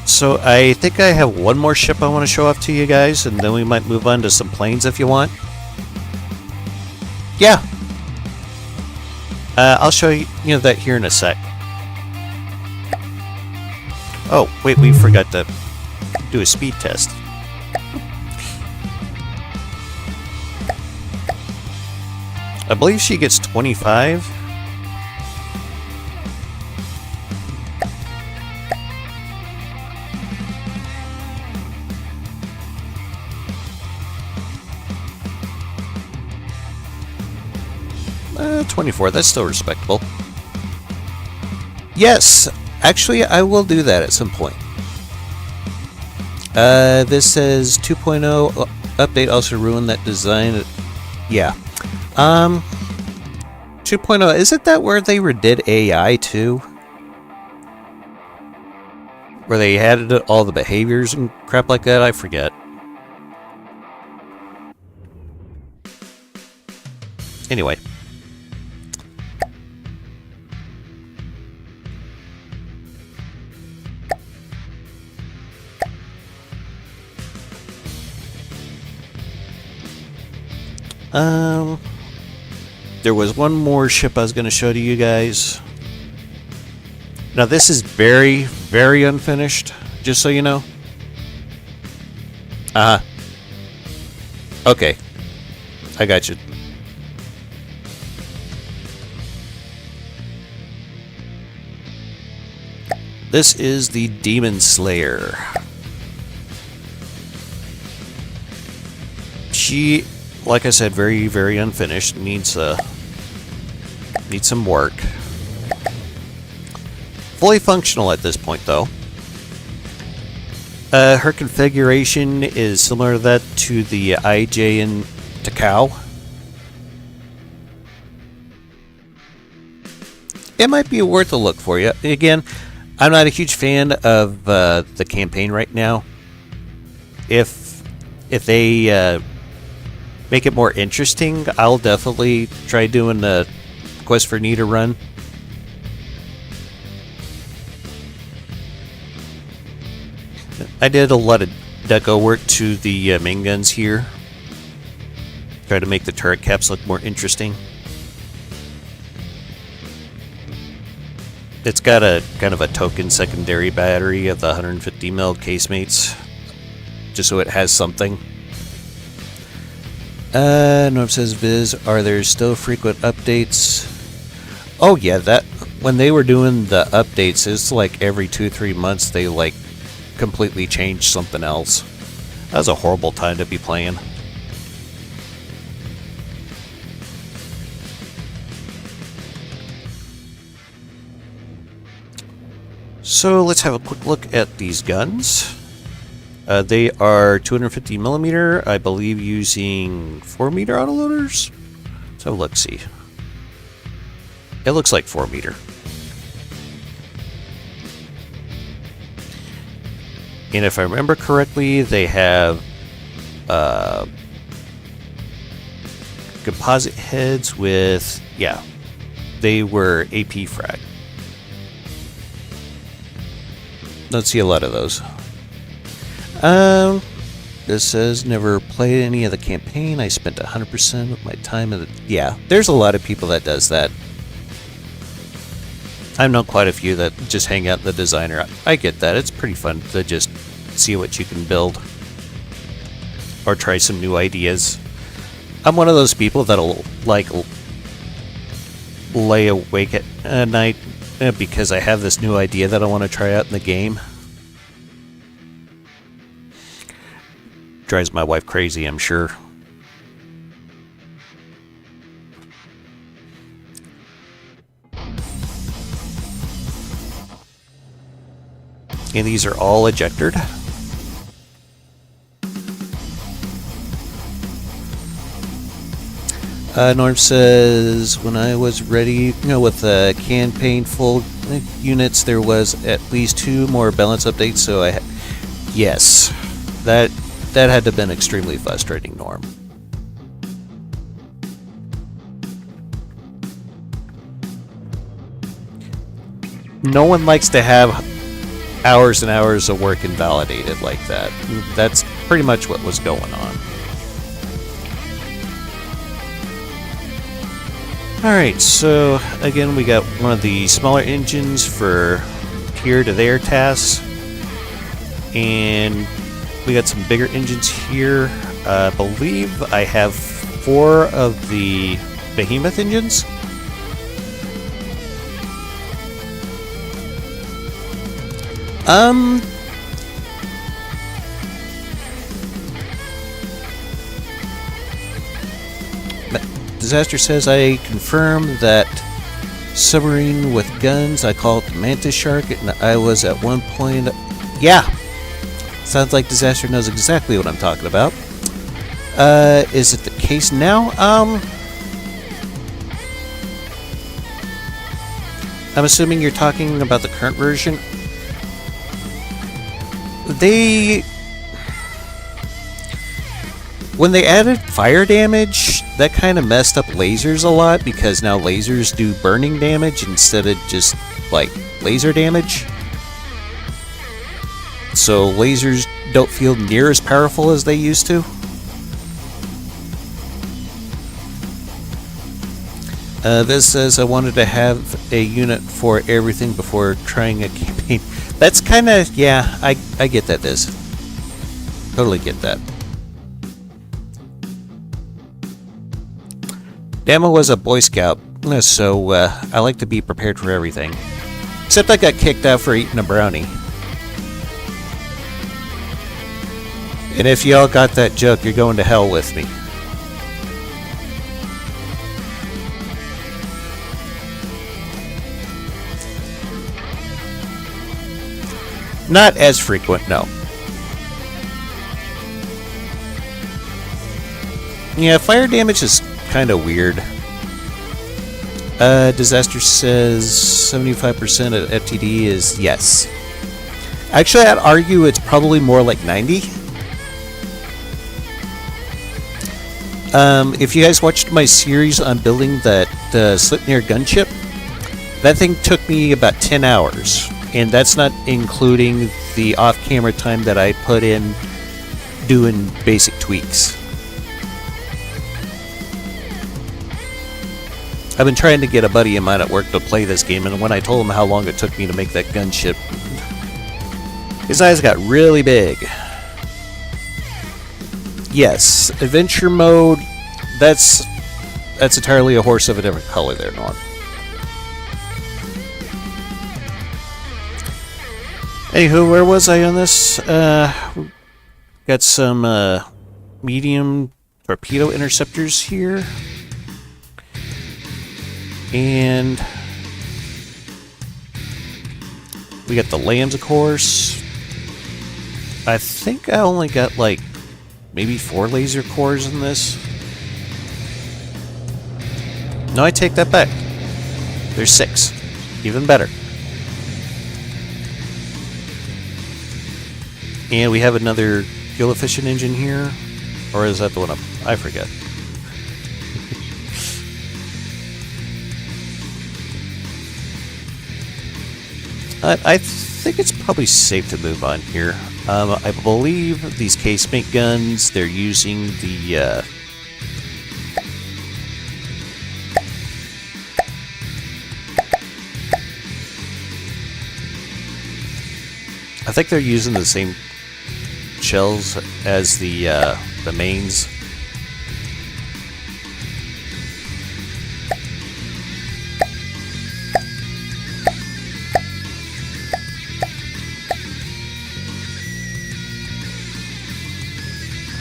So I think I have one more ship I want to show off to you guys, and then we might move on to some planes if you want. Yeah. I'll show you that here in a sec. Oh, wait, we forgot to do a speed test. I believe she gets 25. Uh, 24, that's still respectable. Yes, actually, I will do that at some point. This says 2.0 update also ruined that design. Yeah. 2.0, isn't that where they redid AI too? Where they added all the behaviors and crap like that? I forget. Anyway. There was one more ship I was going to show to you guys. Now this is very, very unfinished, just so you know. Okay. I got you. This is the Demon Slayer. She, like I said, very, very unfinished. Needs some work. Fully functional at this point, though. Her configuration is similar to that to the IJ in Takao. It might be worth a look for you. Again, I'm not a huge fan of the campaign right now. If they make it more interesting, I'll definitely try doing the Quest for Nita run. I did a lot of deco work to the main guns here. Try to make the turret caps look more interesting. It's got a kind of a token secondary battery of the 150mm casemates, just so it has something. Norm says, Viz, are there still frequent updates? Oh yeah, that when they were doing the updates, it's like every 2-3 months they like completely changed something else. That was a horrible time to be playing. So let's have a quick look at these guns. They are 250mm, I believe, using 4-meter autoloaders. So let's see. It looks like 4-meter. And if I remember correctly, they have composite heads with, yeah, they were AP frag. Don't see a lot of those. This says never played any of the campaign. I spent 100% of my time in the... Yeah, there's a lot of people that does that. I've known quite a few that just hang out in the designer. I get that. It's pretty fun to just see what you can build. Or try some new ideas. I'm one of those people that'll, like, lay awake at night because I have this new idea that I want to try out in the game. Drives my wife crazy, I'm sure. And these are all ejectored. Norm says, when I was ready, with the campaign full units, there was at least 2 more balance updates, so yes, that had to have been extremely frustrating, Norm. No one likes to have hours and hours of work invalidated like that. That's pretty much what was going on. Alright, so again we got one of the smaller engines for here to there tasks. And we got some bigger engines here. I believe I have 4 of the Behemoth engines. Disaster says, I confirm that submarine with guns, I call it the Mantis Shark, and I was at one point... Yeah! Sounds like Disaster knows exactly what I'm talking about. Is it the case now? I'm assuming you're talking about the current version. When they added fire damage, that kind of messed up lasers a lot, because now lasers do burning damage instead of just, like, laser damage. So lasers don't feel near as powerful as they used to. This says I wanted to have a unit for everything before trying a campaign. That's kind of, yeah, I get that, Diz. Totally get that. Dama was a Boy Scout, so I like to be prepared for everything. Except I got kicked out for eating a brownie. And if y'all got that joke, you're going to hell with me. Not as frequent, no. Yeah, fire damage is kind of weird. Disaster says 75% of FTD is yes. Actually, I'd argue it's probably more like 90. If you guys watched my series on building that Slipnir gunship, that thing took me about 10 hours. And that's not including the off-camera time that I put in doing basic tweaks. I've been trying to get a buddy of mine at work to play this game, and when I told him how long it took me to make that gunship, his eyes got really big. Yes, adventure mode, that's entirely a horse of a different color there, Norm. Anywho, where was I on this? Got some medium torpedo interceptors here. And we got the lambs, of course. I think I only got like maybe 4 laser cores in this. No, I take that back. There's 6. Even better. And we have another fuel-efficient engine here. Or is that the one I forget. I think it's probably safe to move on here. I believe these casemate guns, they're using the... I think they're using the same shells as the mains.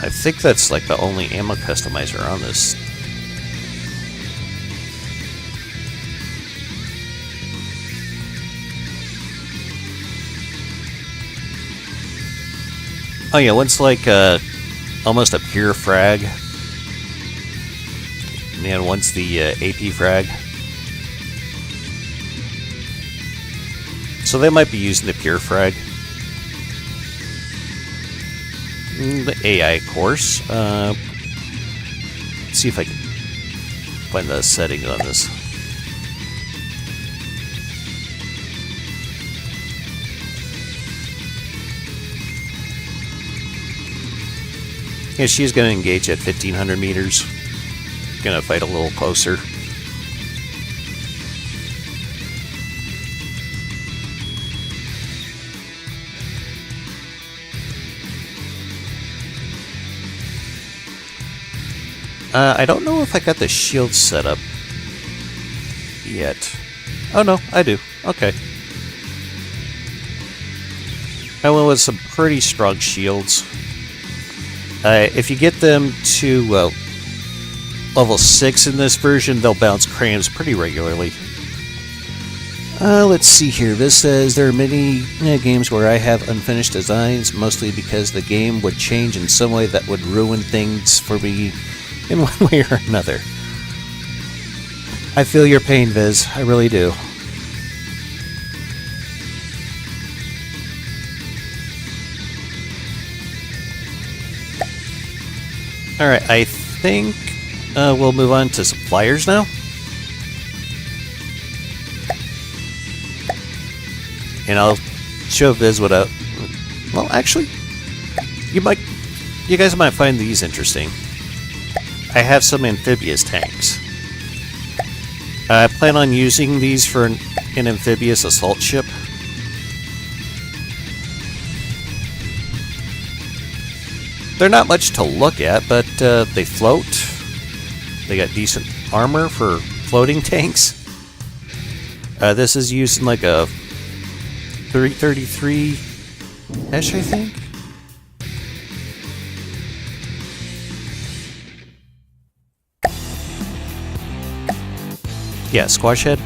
I think that's like the only ammo customizer on this. Oh yeah, one's like almost a pure frag. And then one's the AP frag. So they might be using the pure frag. The AI, of course. Let's see if I can find the settings on this. Yeah, she's going to engage at 1,500 meters. Going to fight a little closer. I don't know if I got the shield set up yet. Oh no, I do. Okay. I went with some pretty strong shields. If you get them to level 6 in this version, they'll bounce crayons pretty regularly. Let's see here. This says there are many games where I have unfinished designs, mostly because the game would change in some way that would ruin things for me in one way or another. I feel your pain, Viz. I really do. Alright, I think we'll move on to suppliers now. And I'll show Viz what I... Well, actually, you guys might find these interesting. I have some amphibious tanks. I plan on using these for an amphibious assault ship. They're not much to look at, but they float. They got decent armor for floating tanks. This is using like a 333 Hesh, I think. Yeah, squash head.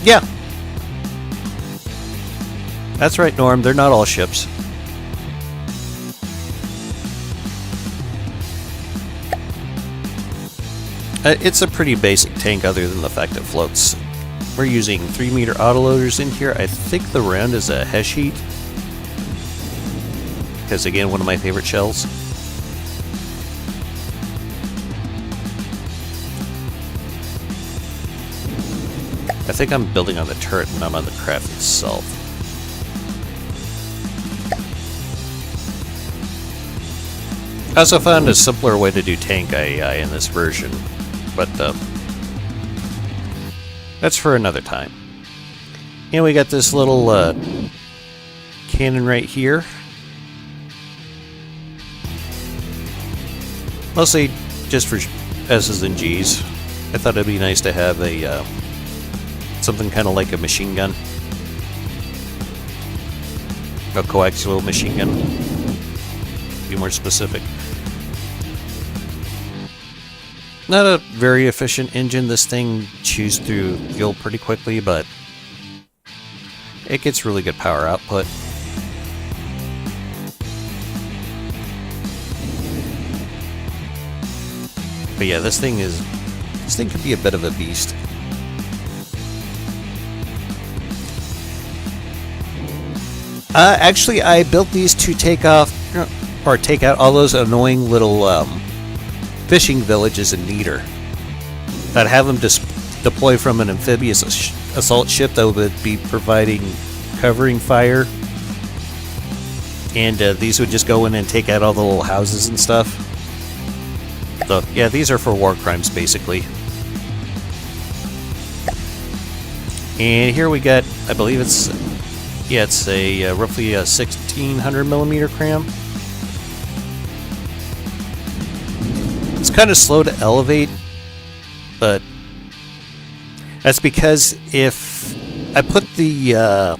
Yeah. That's right, Norm. They're not all ships. It's a pretty basic tank other than the fact it floats. We're using 3-meter autoloaders in here. I think the round is a Hesh heat. Because again, one of my favorite shells. I think I'm building on the turret and I'm on the craft itself. I also found a simpler way to do tank AI in this version, but that's for another time. And we got this little cannon right here. Mostly just for S's and G's. I thought it'd be nice to have a something kind of like a machine gun. A coaxial machine gun. Be more specific. Not a very efficient engine. This thing chews through fuel pretty quickly, but it gets really good power output. But yeah, this thing could be a bit of a beast. Actually, I built these to take out all those annoying little fishing villages in Neater. I'd have them deploy from an amphibious assault ship that would be providing covering fire. And these would just go in and take out all the little houses and stuff. So, yeah, these are for war crimes, basically. And here we got, I believe it's a roughly a 1600 millimeter cram. It's kind of slow to elevate, but that's because if I put the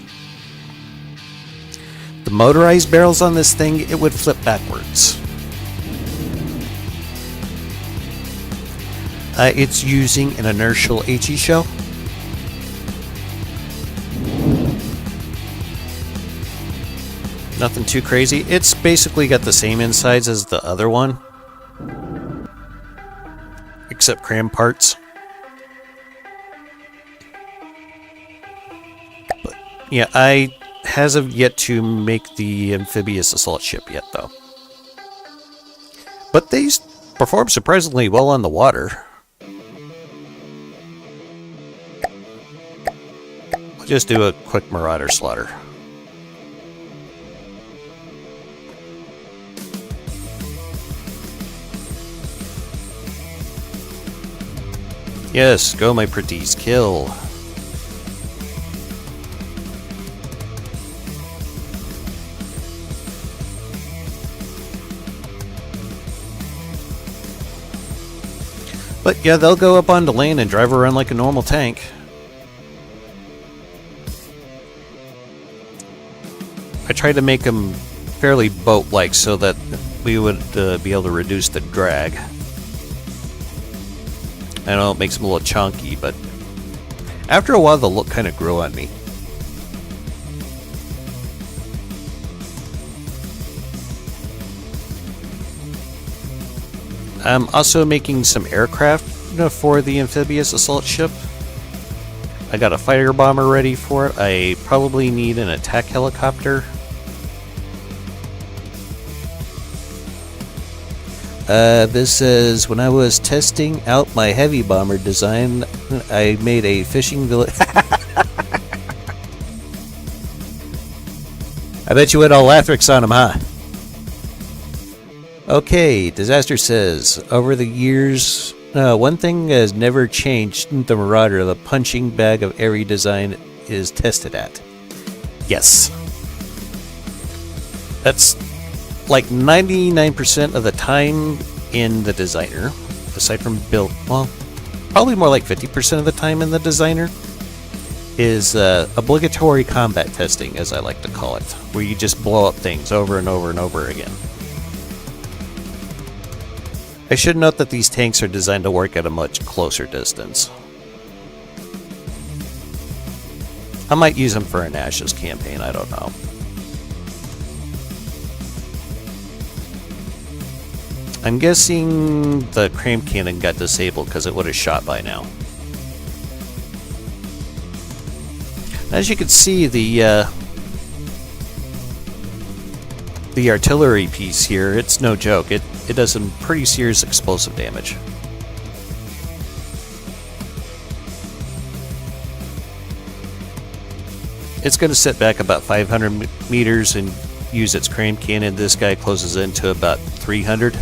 motorized barrels on this thing, it would flip backwards. It's using an inertial HE shell. Nothing too crazy. It's basically got the same insides as the other one, except cram parts. But yeah, I hasn't yet to make the amphibious assault ship yet, though. But these perform surprisingly well on the water. I'll just do a quick marauder slaughter. Yes, go my pretties, kill. But yeah, they'll go up onto land and drive around like a normal tank. I tried to make them fairly boat-like so that we would be able to reduce the drag. I know it makes them a little chunky, but after a while the look kind of grew on me. I'm also making some aircraft for the amphibious assault ship. I got a fighter bomber ready for it. I probably need an attack helicopter. This says, when I was testing out my heavy bomber design, I made a fishing village. I bet you went all Lathrix on him, huh? Okay, Disaster says, over the years, one thing has never changed the Marauder. The punching bag of every design is tested at. Yes. That's like 99% of the time in the designer, aside from build, well, probably more like 50% of the time in the designer, is obligatory combat testing, as I like to call it, where you just blow up things over and over and over again. I should note that these tanks are designed to work at a much closer distance. I might use them for an Ashes campaign, I don't know. I'm guessing the cram cannon got disabled because it would have shot by now. As you can see, the artillery piece here, it's no joke. It does some pretty serious explosive damage. It's going to sit back about 500 meters and use its cram cannon. This guy closes into about 300.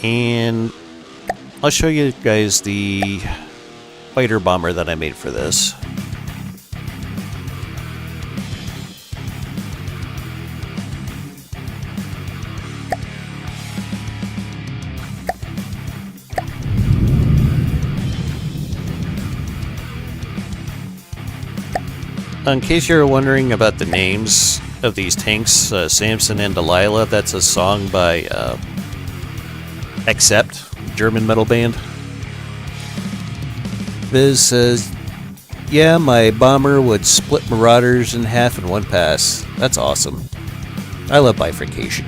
And I'll show you guys the fighter bomber that I made for this. In case you're wondering about the names of these tanks, Samson and Delilah, that's a song by Accept, German metal band. Viz says, yeah, my bomber would split Marauders in half in one pass. That's awesome. I love bifurcation.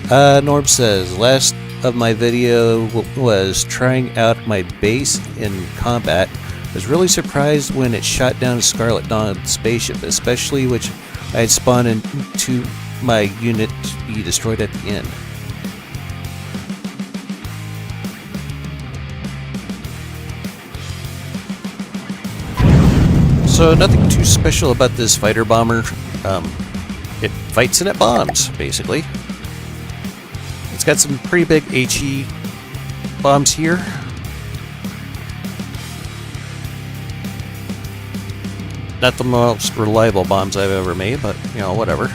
Norb says, last of my video was trying out my base in combat. Was really surprised when it shot down a Scarlet Dawn spaceship, especially which I had spawned into my unit to be destroyed at the end. So nothing too special about this fighter bomber. It fights and it bombs, basically. It's got some pretty big HE bombs here. Not the most reliable bombs I've ever made, but, you know, whatever.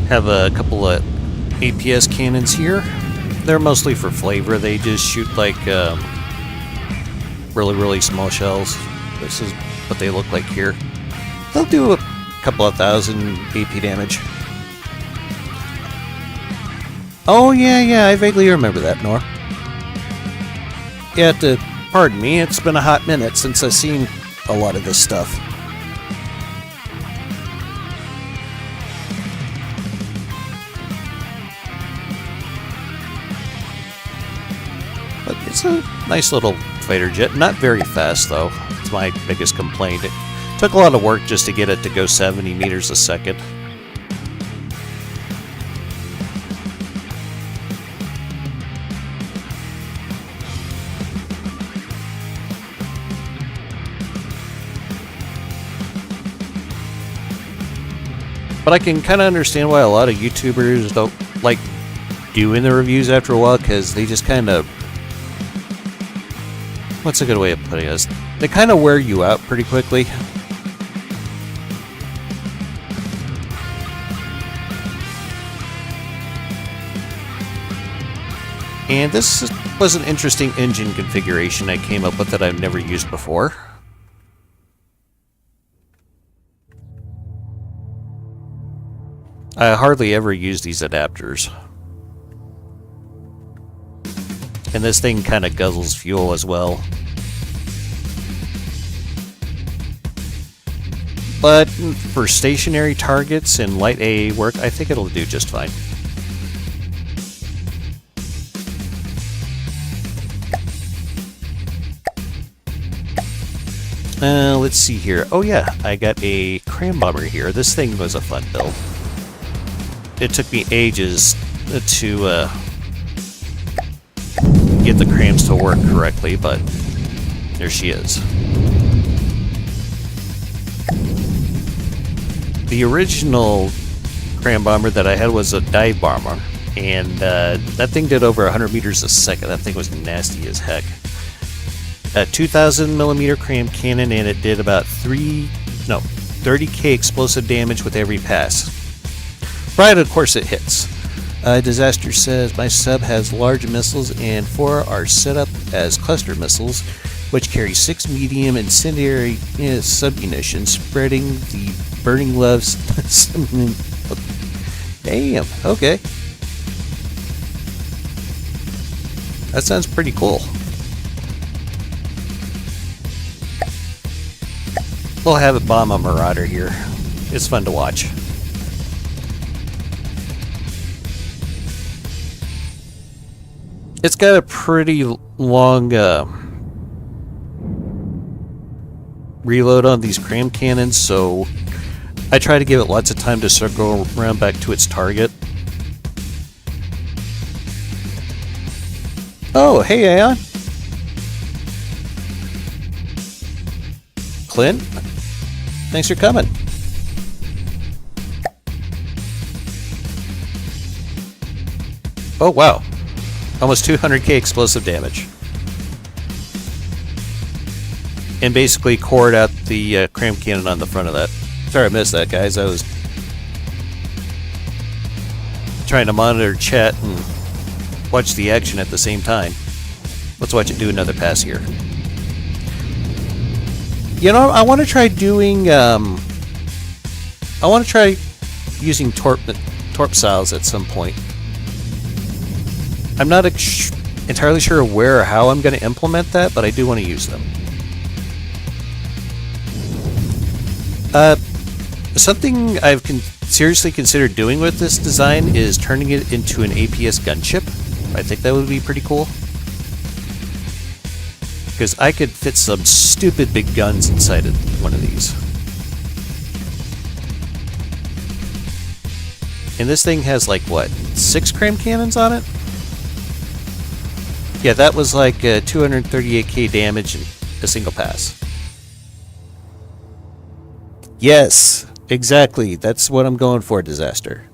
Have a couple of APS cannons here. They're mostly for flavor. They just shoot like really small shells. This is what they look like here. They'll do a couple of thousand AP damage. Oh yeah, I vaguely remember that, Nor. You have to pardon me, it's been a hot minute since I've seen a lot of this stuff. But it's a nice little fighter jet. Not very fast, though. It's my biggest complaint. It took a lot of work just to get it to go 70 meters a second. But I can kind of understand why a lot of YouTubers don't like doing the reviews after a while, because they just kind of... What's a good way of putting this? They kind of wear you out pretty quickly. And this was an interesting engine configuration I came up with that I've never used before. I hardly ever use these adapters. And this thing kind of guzzles fuel as well. But for stationary targets and light AA work, I think it'll do just fine. Let's see here. Oh yeah, I got a cram bomber here. This thing was a fun build. It took me ages to get the crams to work correctly, but there she is. The original cram bomber that I had was a dive bomber, and that thing did over 100 meters a second. That thing was nasty as heck. A 2,000 millimeter cram cannon, and it did about 30k explosive damage with every pass. Right, of course it hits. Disaster says, my sub has large missiles and 4 are set up as cluster missiles, which carry 6 medium incendiary submunitions, spreading the burning loves. Damn, okay. That sounds pretty cool. We'll have it bomb a Marauder here. It's fun to watch. It's got a pretty long reload on these cram cannons, so I try to give it lots of time to circle around back to its target. Oh, hey, Aeon. Clint, thanks for coming. Oh, wow. Almost 200k explosive damage. And basically cored out the cram cannon on the front of that. Sorry I missed that, guys. I was trying to monitor chat and watch the action at the same time. Let's watch it do another pass here. You know, I want to try doing. I want to try using torp cells at some point. I'm not entirely sure where or how I'm going to implement that, but I do want to use them. Something I've seriously considered doing with this design is turning it into an APS gunship. I think that would be pretty cool. Because I could fit some stupid big guns inside of one of these. And this thing has like, what, 6 cram cannons on it? Yeah, that was like 238k damage in a single pass. Yes, exactly. That's what I'm going for, Disaster.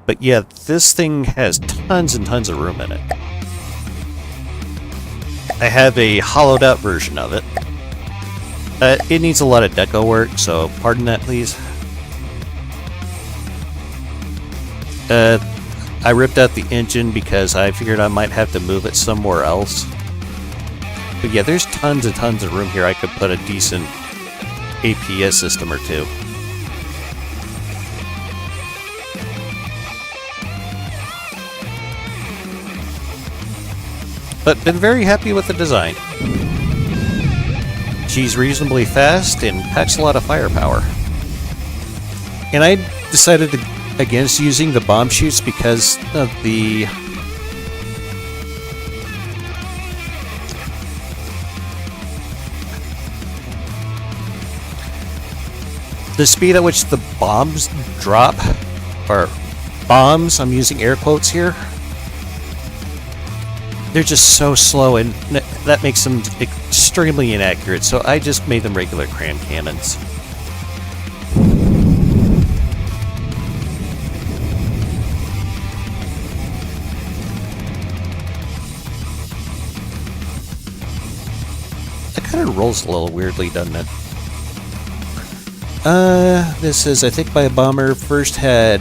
But yeah, this thing has tons and tons of room in it. I have a hollowed out version of it. It needs a lot of deco work, so pardon that, please. I ripped out the engine because I figured I might have to move it somewhere else. But yeah, there's tons and tons of room here. I could put a decent APS system or two. But been very happy with the design. She's reasonably fast and packs a lot of firepower. And I decided against using the bomb chutes because of the speed at which the bombs drop, or bombs, I'm using air quotes here. They're just so slow, and that makes them extremely inaccurate, so I just made them regular cram cannons. That kind of rolls a little weirdly, doesn't it? This is, I think my bomber first had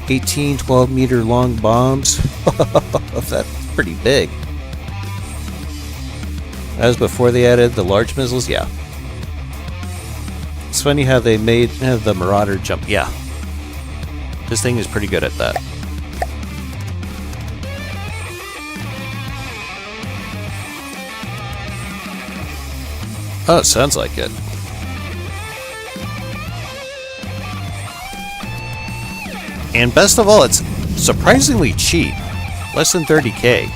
18, 12 meter long bombs. That's pretty big. That was before they added the large missiles, yeah. It's funny how they made the Marauder jump, yeah. This thing is pretty good at that. Oh, it sounds like it. And best of all, it's surprisingly cheap. Less than 30k.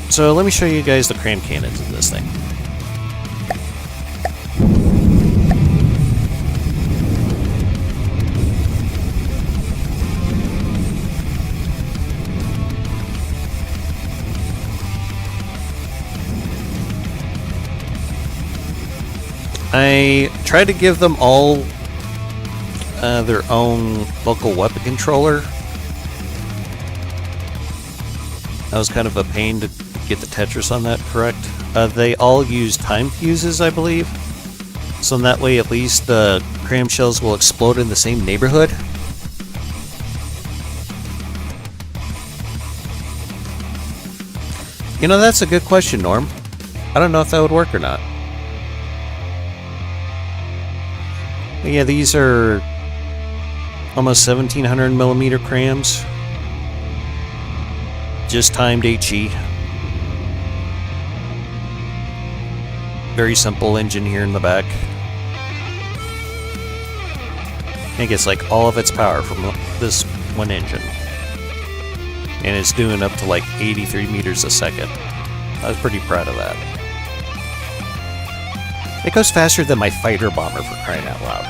So let me show you guys the cram cannons in this thing. I tried to give them all their own local weapon controller. That was kind of a pain to get the Tetris on that correct. They all use time fuses, I believe. So in that way, at least the cram shells will explode in the same neighborhood. You know, that's a good question, Norm. I don't know if that would work or not. But yeah, these are almost 1700 millimeter crams. Just timed HE. Very simple engine here in the back. It gets like all of its power from this one engine. And it's doing up to like 83 meters a second. I was pretty proud of that. It goes faster than my fighter bomber, for crying out loud.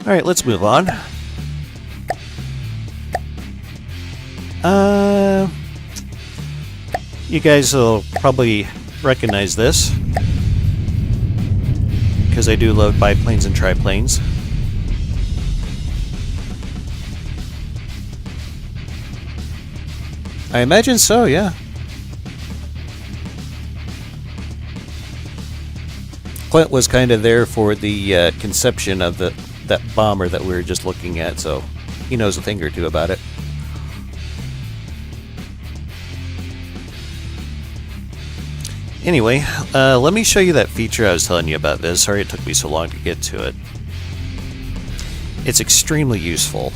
Alright, let's move on. You guys will probably recognize this, because I do load biplanes and triplanes. I imagine so, yeah. Clint was kind of there for the conception of that bomber that we were just looking at, so he knows a thing or two about it. Anyway, let me show you that feature I was telling you about this. Sorry it took me so long to get to it. It's extremely useful.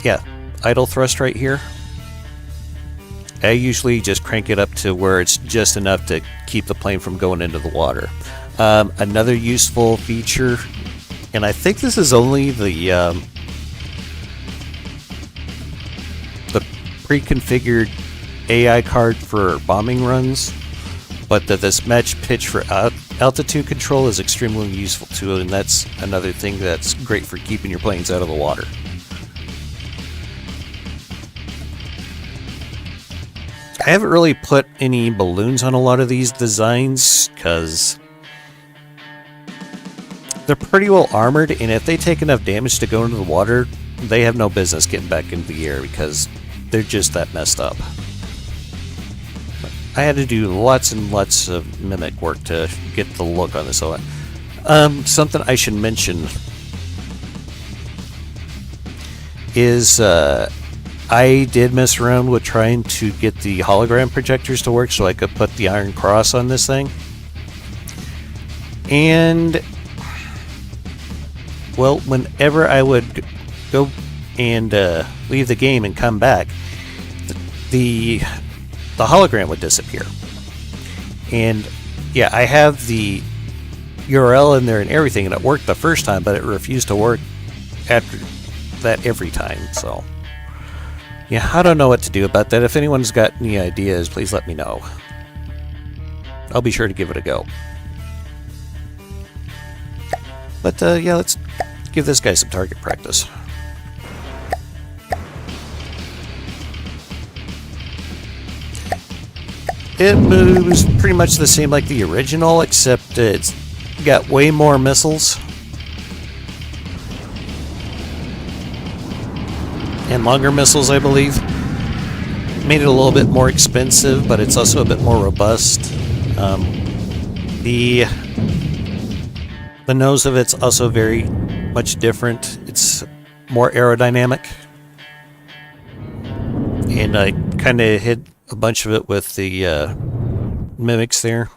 Yeah, idle thrust right here. I usually just crank it up to where it's just enough to keep the plane from going into the water. Another useful feature, and I think this is only the pre-configured AI card for bombing runs, but this match pitch for altitude control is extremely useful too, and that's another thing that's great for keeping your planes out of the water. I haven't really put any balloons on a lot of these designs because they're pretty well armored, and if they take enough damage to go into the water, they have no business getting back into the air because they're just that messed up. I had to do lots and lots of mimic work to get the look on this. So, something I should mention is I did mess around with trying to get the hologram projectors to work so I could put the Iron Cross on this thing. And, well, whenever I would go and leave the game and come back, the hologram would disappear. And yeah, I have the URL in there and everything, and it worked the first time, but it refused to work after that every time. So yeah, I don't know what to do about that. If anyone's got any ideas, please let me know. I'll be sure to give it a go. But yeah, let's give this guy some target practice. It moves pretty much the same like the original, except it's got way more missiles and longer missiles, I believe. Made it a little bit more expensive, but it's also a bit more robust. The nose of it's also very much different. It's more aerodynamic, and I kind of hit a bunch of it with the mimics there.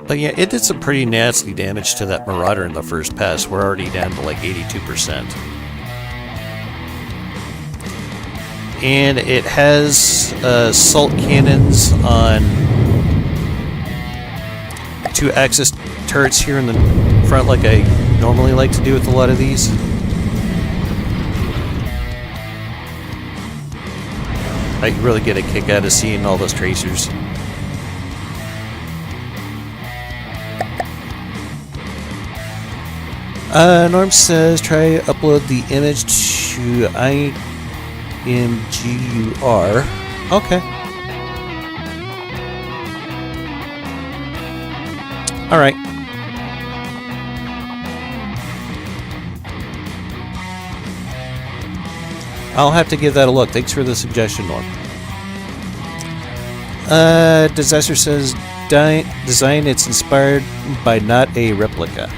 But yeah, it did some pretty nasty damage to that Marauder in the first pass. We're already down to like 82%. And it has salt cannons on 2-axis turrets here in the front like I normally like to do with a lot of these. I really get a kick out of seeing all those tracers. Norm says try upload the image to IMGUR. Okay. Alright. I'll have to give that a look. Thanks for the suggestion, Norm. Disaster says design it's inspired by not a replica.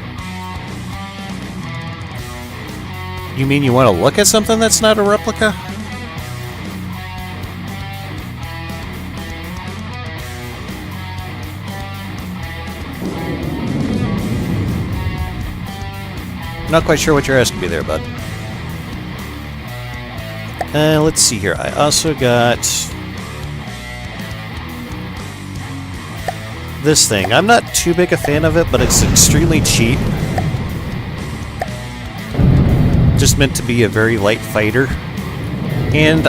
You mean you want to look at something that's not a replica? Not quite sure what you're asking me there, bud. Let's see here. I also got this thing. I'm not too big a fan of it, but it's extremely cheap. Just meant to be a very light fighter. And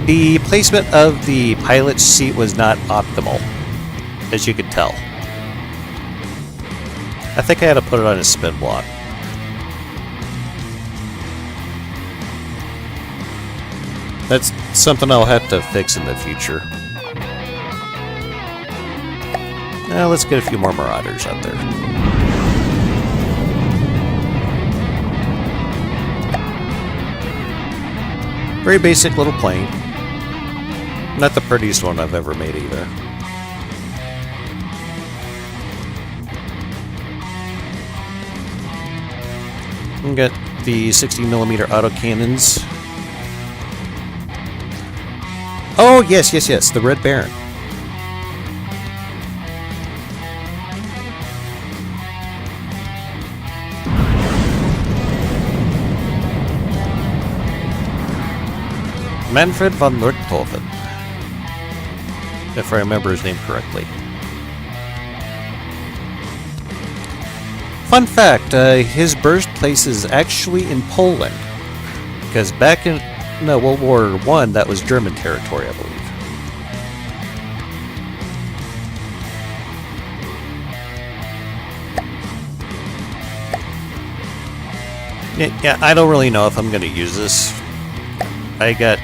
the placement of the pilot's seat was not optimal, as you could tell. I think I had to put it on a spin block. That's something I'll have to fix in the future. Now let's get a few more Marauders out there. Very basic little plane. Not the prettiest one I've ever made either. We got the 60mm autocannons. Oh, yes, yes, yes, the Red Baron. Manfred von Nordhofen, if I remember his name correctly. Fun fact, his birthplace is actually in Poland, because back in World War I, that was German territory, I believe. Yeah, I don't really know if I'm going to use this. I got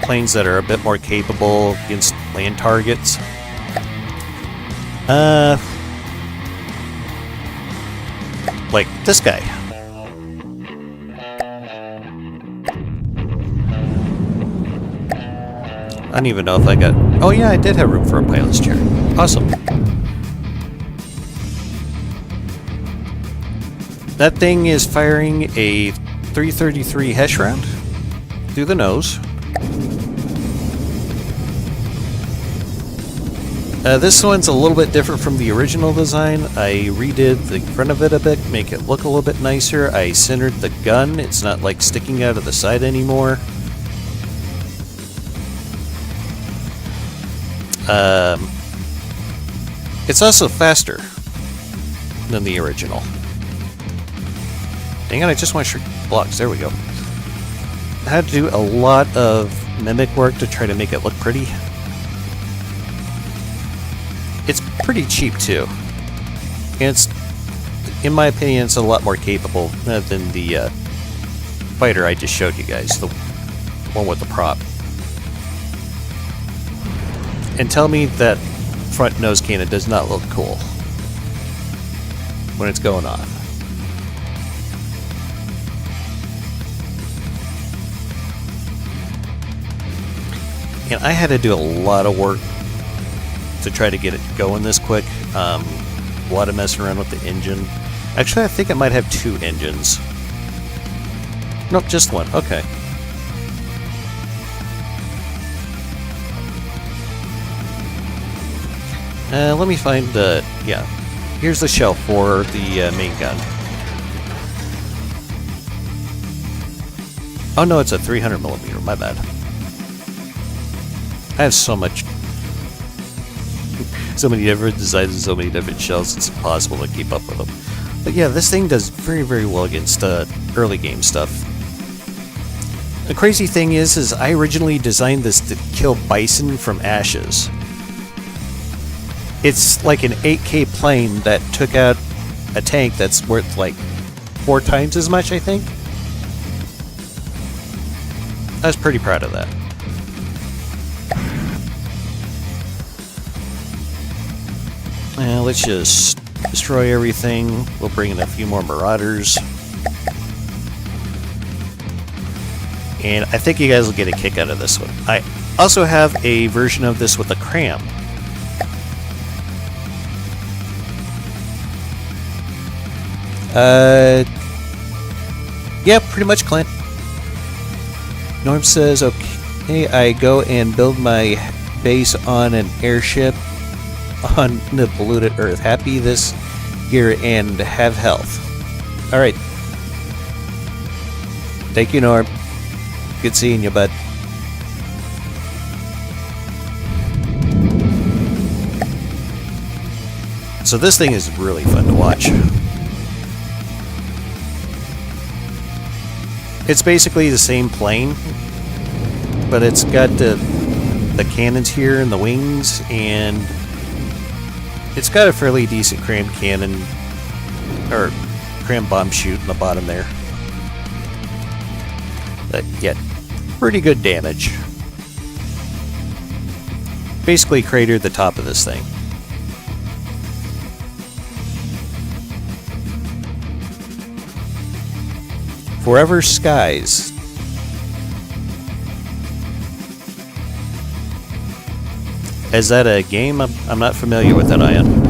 planes that are a bit more capable against land targets. Like this guy. I don't even know if I got... Oh yeah, I did have room for a pilot's chair. Awesome. That thing is firing a 333 Hesh round through the nose. This one's a little bit different from the original design. I redid the front of it a bit, make it look a little bit nicer. I centered the gun. It's not like sticking out of the side anymore. It's also faster than the original. Dang it, I just want to shrink blocks. There we go. I had to do a lot of mimic work to try to make it look pretty. It's pretty cheap too. And it's, in my opinion, it's a lot more capable than the fighter I just showed you guys, the one with the prop. And tell me that front nose cannon does not look cool when it's going off. And I had to do a lot of work to try to get it going this quick. A lot of messing around with the engine. Actually, I think it might have 2 engines. Nope, just one. Okay. Let me find the... yeah. Here's the shell for the main gun. Oh no, it's a 300mm. My bad. I have so much... so many different designs and so many different shells, it's impossible to keep up with them. But yeah, this thing does very, very well against early game stuff. The crazy thing is I originally designed this to kill bison from ashes. It's like an 8K plane that took out a tank that's worth like 4 times as much, I think. I was pretty proud of that. Let's just destroy everything. We'll bring in a few more Marauders. And I think you guys will get a kick out of this one. I also have a version of this with a cram. Yeah, pretty much, Clint. Norm says, okay, I go and build my base on an airship on the polluted Earth. Happy this year and have health. Alright. Thank you, Norm. Good seeing you, bud. So this thing is really fun to watch. It's basically the same plane, but it's got the cannons here and the wings, and it's got a fairly decent crammed cannon. or cram bomb chute in the bottom there. But yet, pretty good damage. Basically cratered the top of this thing. Forever Skies. Is that a game? I'm not familiar with that, Ian.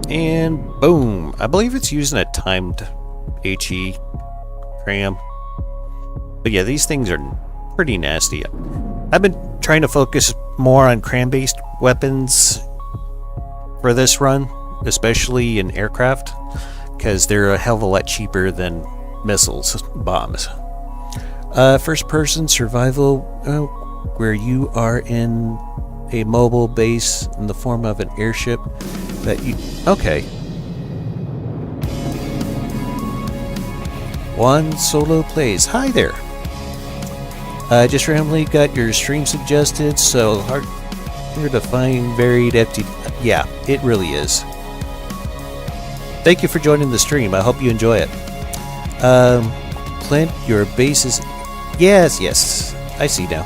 And boom. I believe it's using a timed HE cram. But yeah, these things are pretty nasty. I've been trying to focus more on cram-based weapons for this run, especially in aircraft, because they're a hell of a lot cheaper than missiles, bombs. First-person survival, where you are in a mobile base in the form of an airship that you... Okay. One solo plays. Hi there. Just randomly got your stream suggested, so hard to find varied FTD. Yeah, it really is. Thank you for joining the stream. I hope you enjoy it. Plant your bases. Yes, I see now.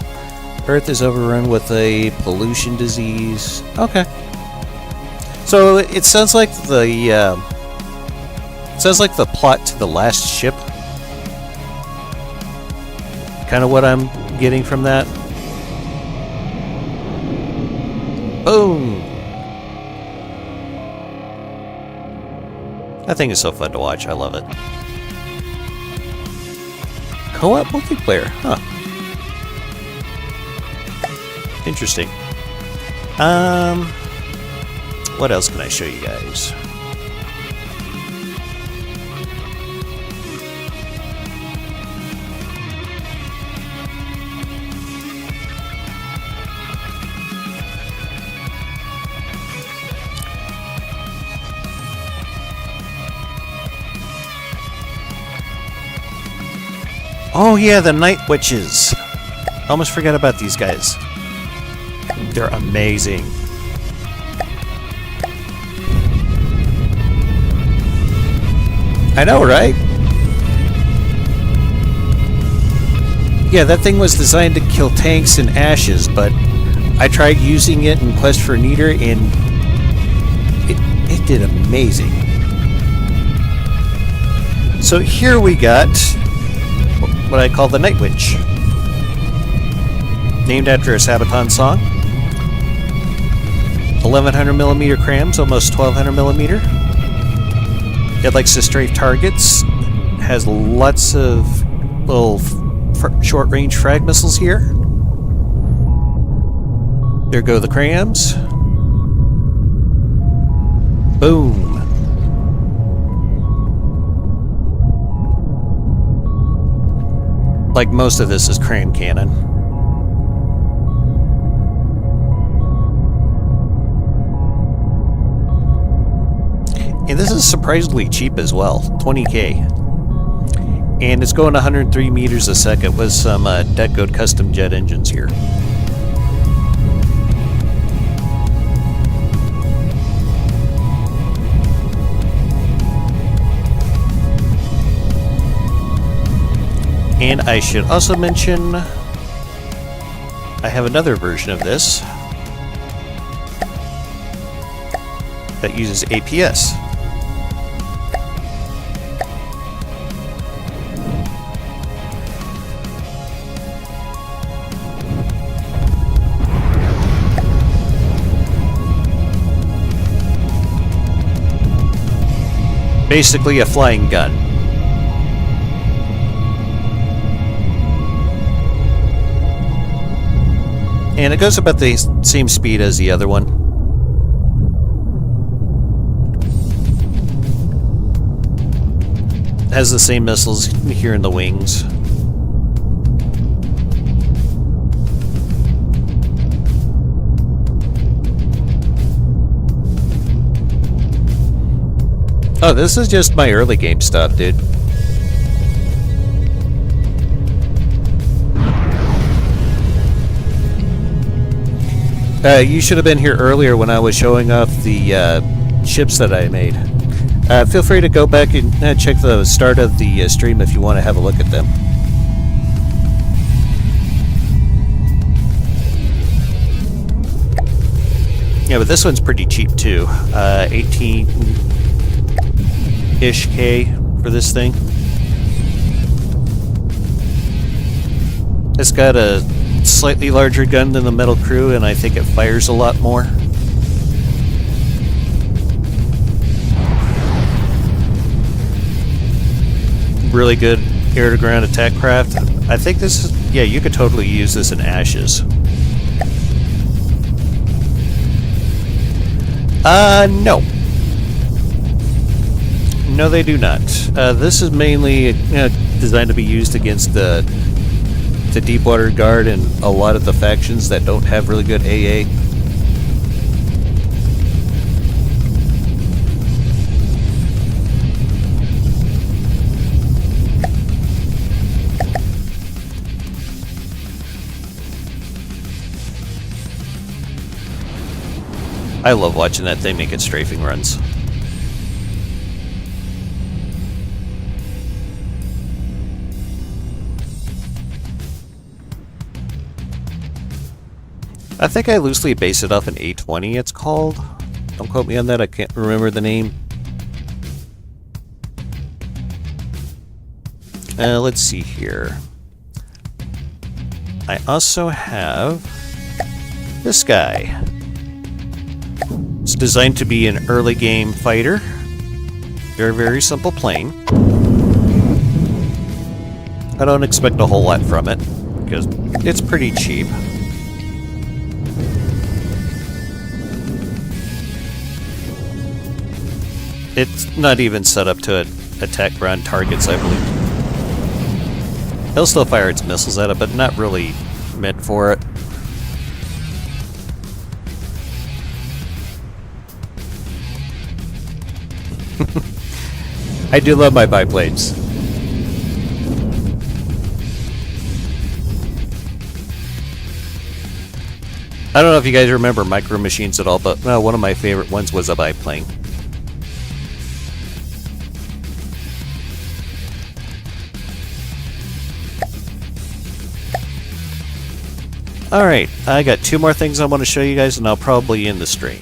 Earth is overrun with a pollution disease. Okay. So it sounds like the plot to the last ship. Kind of what I'm getting from that. Boom! That thing is so fun to watch. I love it. Co-op multiplayer, huh? Interesting. What else can I show you guys? Oh yeah, the Night Witches. Almost forgot about these guys. They're amazing. I know, right? Yeah, that thing was designed to kill tanks and ashes, but I tried using it in Quest for Neater, and it did amazing. So here we got what I call the Night Witch, named after a Sabaton song. 1100mm crams, almost 1200mm. It likes to strafe targets. Has lots of little short-range frag missiles here. There go the crams. Boom. Like most of this is cram cannon. And this is surprisingly cheap as well, 20k. And it's going 103 meters a second with some Detcode custom jet engines here. And I should also mention, I have another version of this that uses APS. Basically a flying gun. And it goes about the same speed as the other one. Has the same missiles here in the wings. Oh, this is just my early game stuff, dude. You should have been here earlier when I was showing off the ships that I made. Feel free to go back and check the start of the stream if you want to have a look at them. Yeah, but this one's pretty cheap too. 18-ish K for this thing. It's got a slightly larger gun than the Metal Crew, and I think it fires a lot more. Really good air-to-ground attack craft. I think this is... yeah, you could totally use this in Ashes. No. No, they do not. This is mainly designed to be used against the Deepwater Guard and a lot of the factions that don't have really good AA. I love watching that thing make its strafing runs. I think I loosely base it off an A20, it's called. Don't quote me on that, I can't remember the name. Let's see here. I also have this guy. It's designed to be an early game fighter. Very, very simple plane. I don't expect a whole lot from it, because it's pretty cheap. It's not even set up to attack ground targets, I believe. It'll still fire its missiles at it, but not really meant for it. I do love my biplanes. I don't know if you guys remember Micro Machines at all, but one of my favorite ones was a biplane. Alright, I got two more things I want to show you guys, and I'll probably end the stream.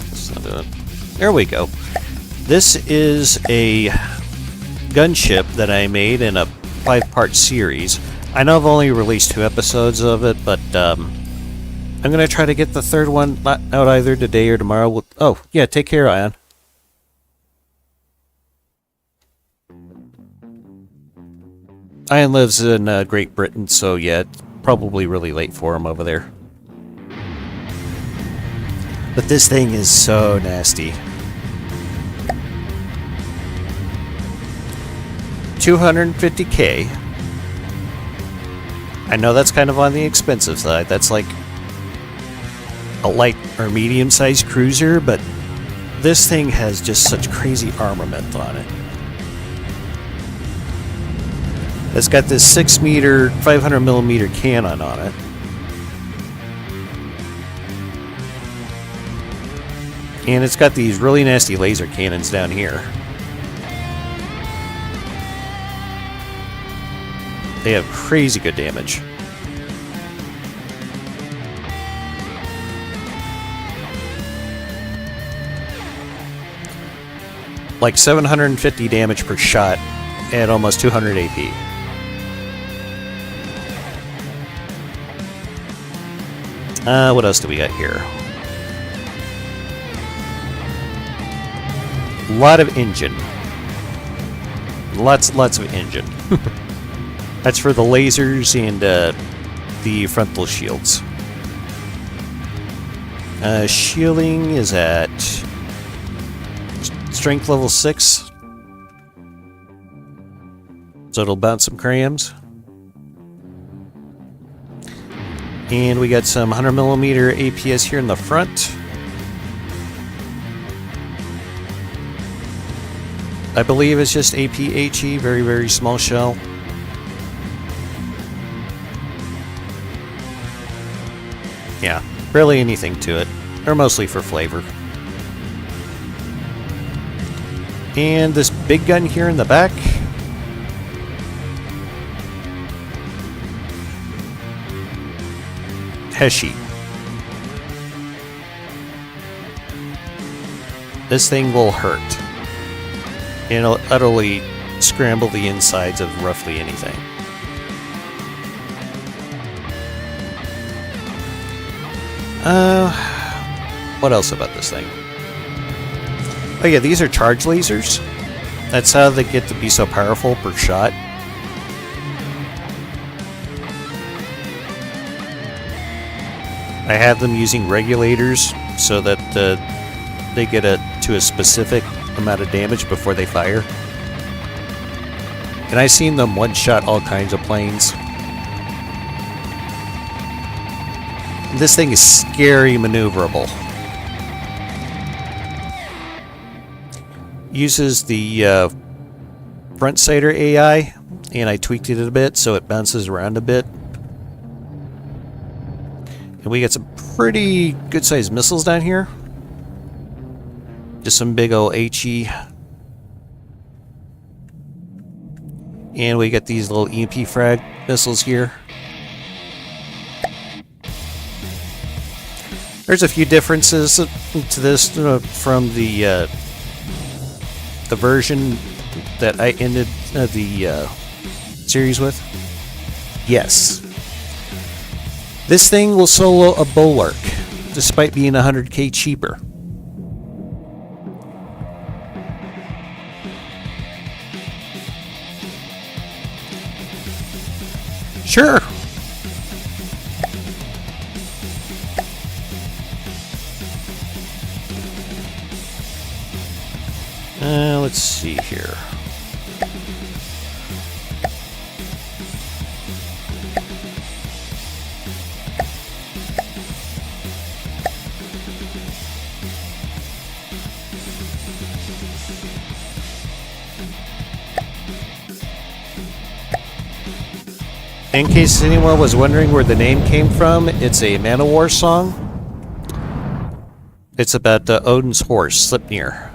That's not it. There we go. This is a gunship that I made in a 5-part series. I know I've only released 2 episodes of it, but I'm going to try to get the third one out either today or tomorrow. Oh, yeah, take care, Ion. Ion lives in Great Britain, so yeah, it's probably really late for him over there. But this thing is so nasty. 250K. I know that's kind of on the expensive side. That's like a light or medium-sized cruiser, but this thing has just such crazy armament on it. It's got this 6-meter, 500mm cannon on it. And it's got these really nasty laser cannons down here. They have crazy good damage. Like 750 damage per shot at almost 200 AP. What else do we got here? A lot of engine. Lots of engine. That's for the lasers and the frontal shields. Shielding is at strength level 6. So it'll bounce some crams. And we got some 100mm APS here in the front. I believe it's just APHE, very, very small shell. Yeah, barely anything to it. They're mostly for flavor. And this big gun here in the back. Heshi. This thing will hurt. It'll utterly scramble the insides of roughly anything. What else about this thing? Oh yeah, these are charge lasers. That's how they get to be so powerful per shot. I have them using regulators so that they get to a specific amount of damage before they fire. And I've seen them one-shot all kinds of planes. This thing is scary maneuverable. Uses the front sighter AI, and I tweaked it a bit so it bounces around a bit. And we got some pretty good-sized missiles down here. Just some big old HE. And we got these little EMP frag missiles here. There's a few differences to this from the version that I ended the series with. Yes. This thing will solo a Bulwark, despite being 100k cheaper. Sure. Let's see here. In case anyone was wondering where the name came from, it's a Manowar song. It's about Odin's horse, Sleipnir.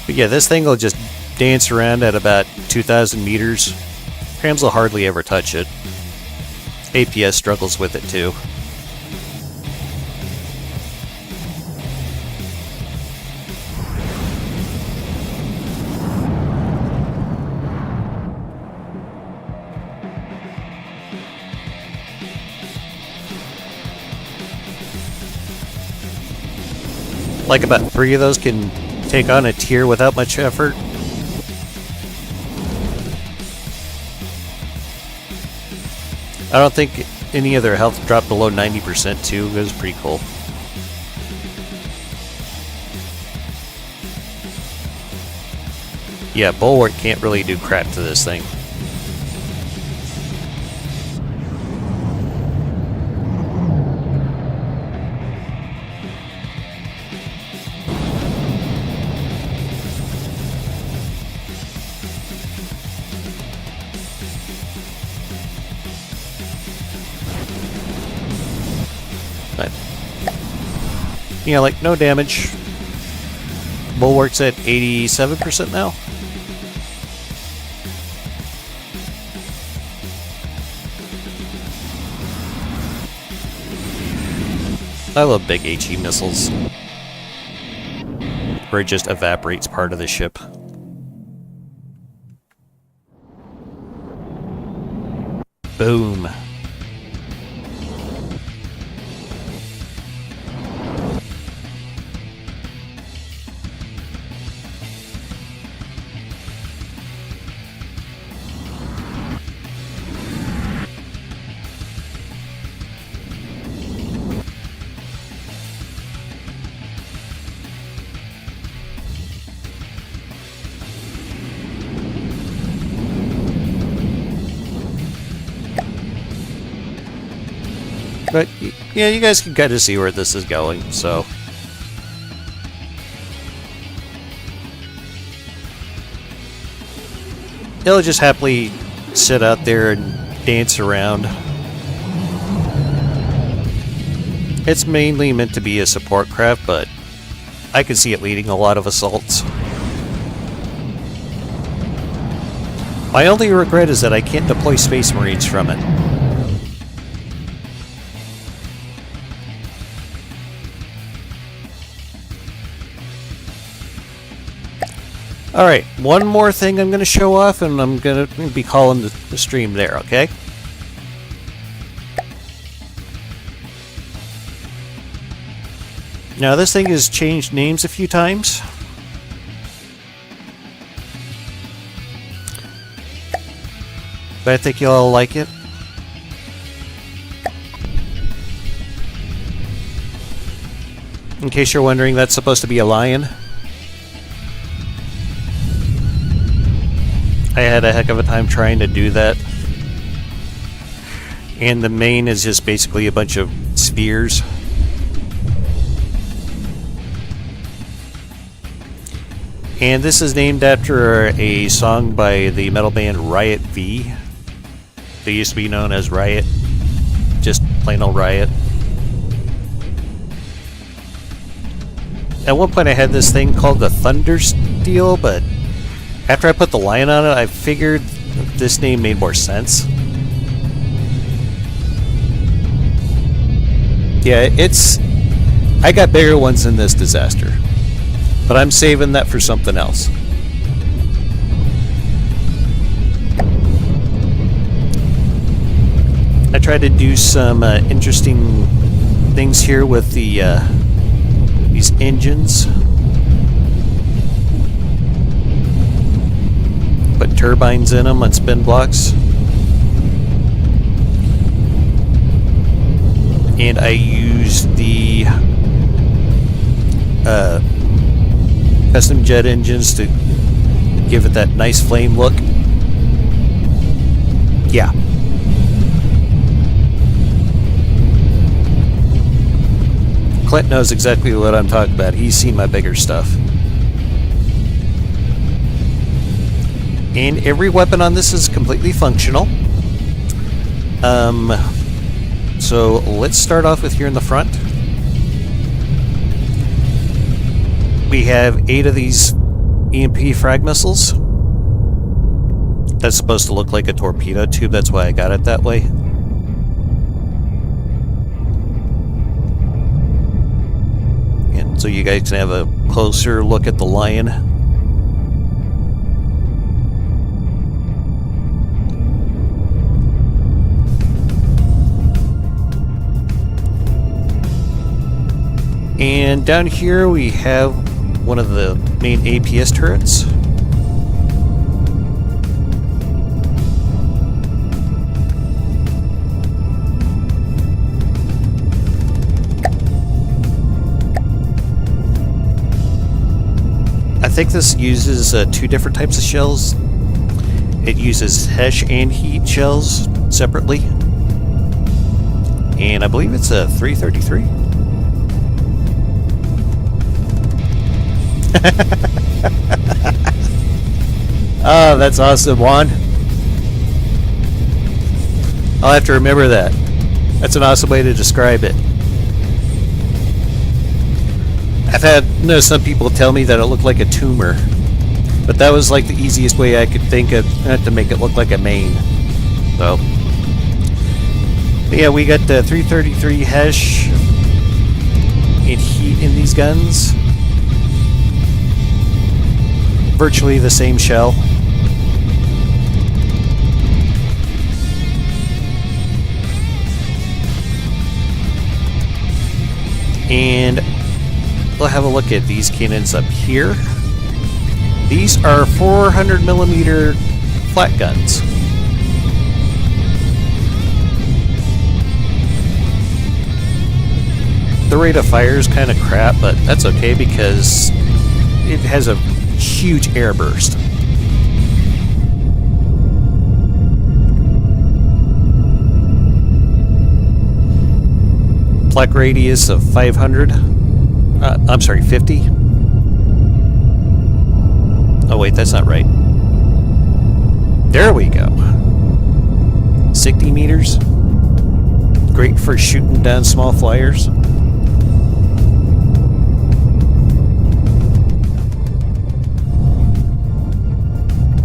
But yeah, this thing will just dance around at about 2,000 meters. Prams will hardly ever touch it. APS struggles with it too. Like about 3 of those can take on a tier without much effort. I don't think any of their health dropped below 90% too. It was pretty cool. Yeah, Bulwark can't really do crap to this thing. Yeah, like, no damage. Bulwark's at 87% now. I love big HE missiles. Where it just evaporates part of the ship. Boom. But, yeah, you guys can kind of see where this is going, so it'll just happily sit out there and dance around. It's mainly meant to be a support craft, but I can see it leading a lot of assaults. My only regret is that I can't deploy Space Marines from it. Alright, one more thing I'm going to show off, and I'm going to be calling the stream there, okay? Now, this thing has changed names a few times. But I think you'll all like it. In case you're wondering, that's supposed to be a lion. I had a heck of a time trying to do that. And the main is just basically a bunch of spheres. And this is named after a song by the metal band Riot V. They used to be known as Riot. Just plain old Riot. At one point I had this thing called the Thunder Steel, but after I put the lion on it, I figured this name made more sense. Yeah, I got bigger ones than this disaster. But I'm saving that for something else. I tried to do some interesting things here with the these engines. Put turbines in them on spin blocks. And I used the custom jet engines to give it that nice flame look. Yeah. Clint knows exactly what I'm talking about. He's seen my bigger stuff. And every weapon on this is completely functional. So let's start off with here in the front. We have 8 of these EMP frag missiles. That's supposed to look like a torpedo tube, that's why I got it that way. And so you guys can have a closer look at the lion. And down here we have one of the main APS turrets. I think this uses 2 different types of shells. It uses HESH and heat shells separately. And I believe it's a 333. Oh, that's awesome, Juan. I'll have to remember that. That's an awesome way to describe it. I've had some people tell me that it looked like a tumor, but that was like the easiest way I could think of to make it look like a mane. So, but yeah, we got the 333 HESH and heat in these guns. Virtually the same shell. And we'll have a look at these cannons up here. These are 400mm flat guns. The rate of fire is kind of crap, but that's okay because it has a huge air burst. Flak radius of 500. I'm sorry, 50. Oh wait, that's not right. There we go. 60 meters. Great for shooting down small flyers.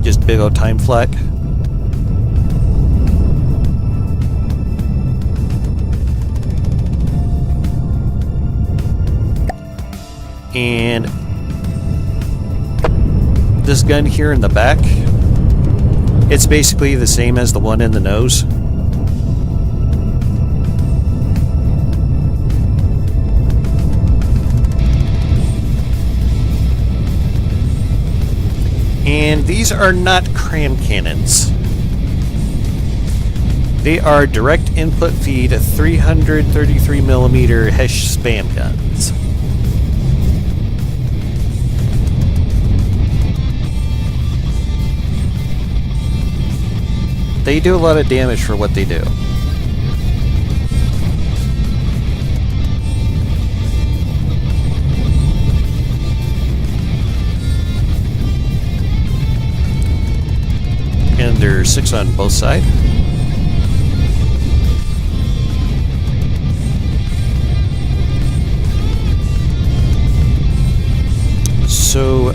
Just big old time flag. And this gun here in the back, it's basically the same as the one in the nose. And these are not cram cannons. They are direct input feed 333mm Hesh spam guns. They do a lot of damage for what they do. And there's 6 on both sides. So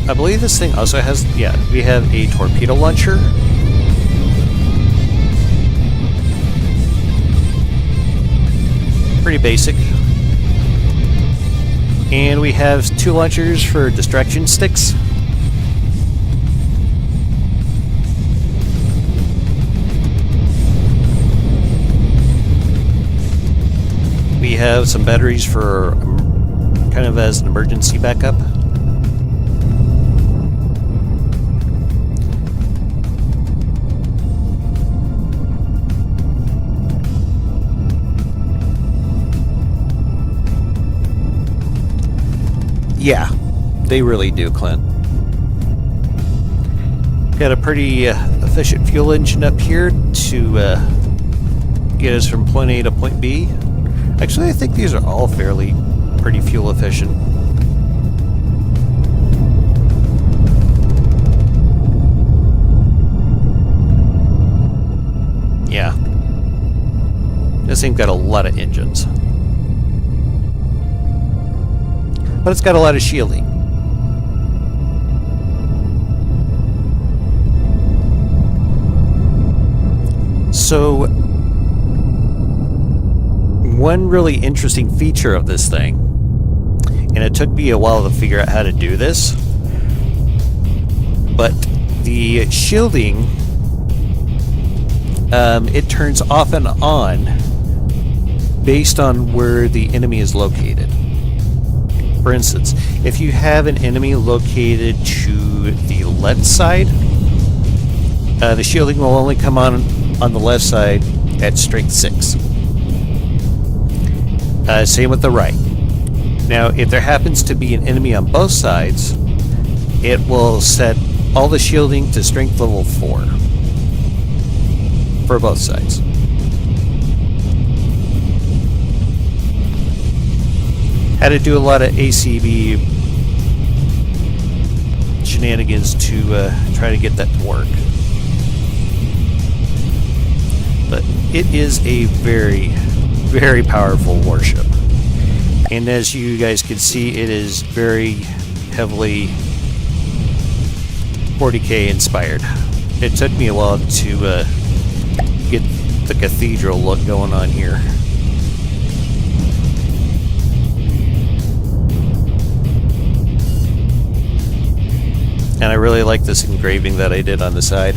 I believe this thing also has, yeah, we have a torpedo launcher. Pretty basic. And we have 2 launchers for distraction sticks. We have some batteries for kind of as an emergency backup. Yeah, they really do, Clint. Got a pretty efficient fuel engine up here to get us from point A to point B. Actually, I think these are all fairly pretty fuel efficient. Yeah. This thing got a lot of engines. But it's got a lot of shielding. So, one really interesting feature of this thing, and it took me a while to figure out how to do this, but the shielding, it turns off and on based on where the enemy is located. For instance, if you have an enemy located to the left side, the shielding will only come on the left side at strength 6. Same with the right. Now, if there happens to be an enemy on both sides, it will set all the shielding to strength level 4 for both sides. Had to do a lot of ACB shenanigans to try to get that to work. But it is a very, very powerful warship. And as you guys can see, it is very heavily 40K inspired. It took me a while to get the cathedral look going on here. And I really like this engraving that I did on the side.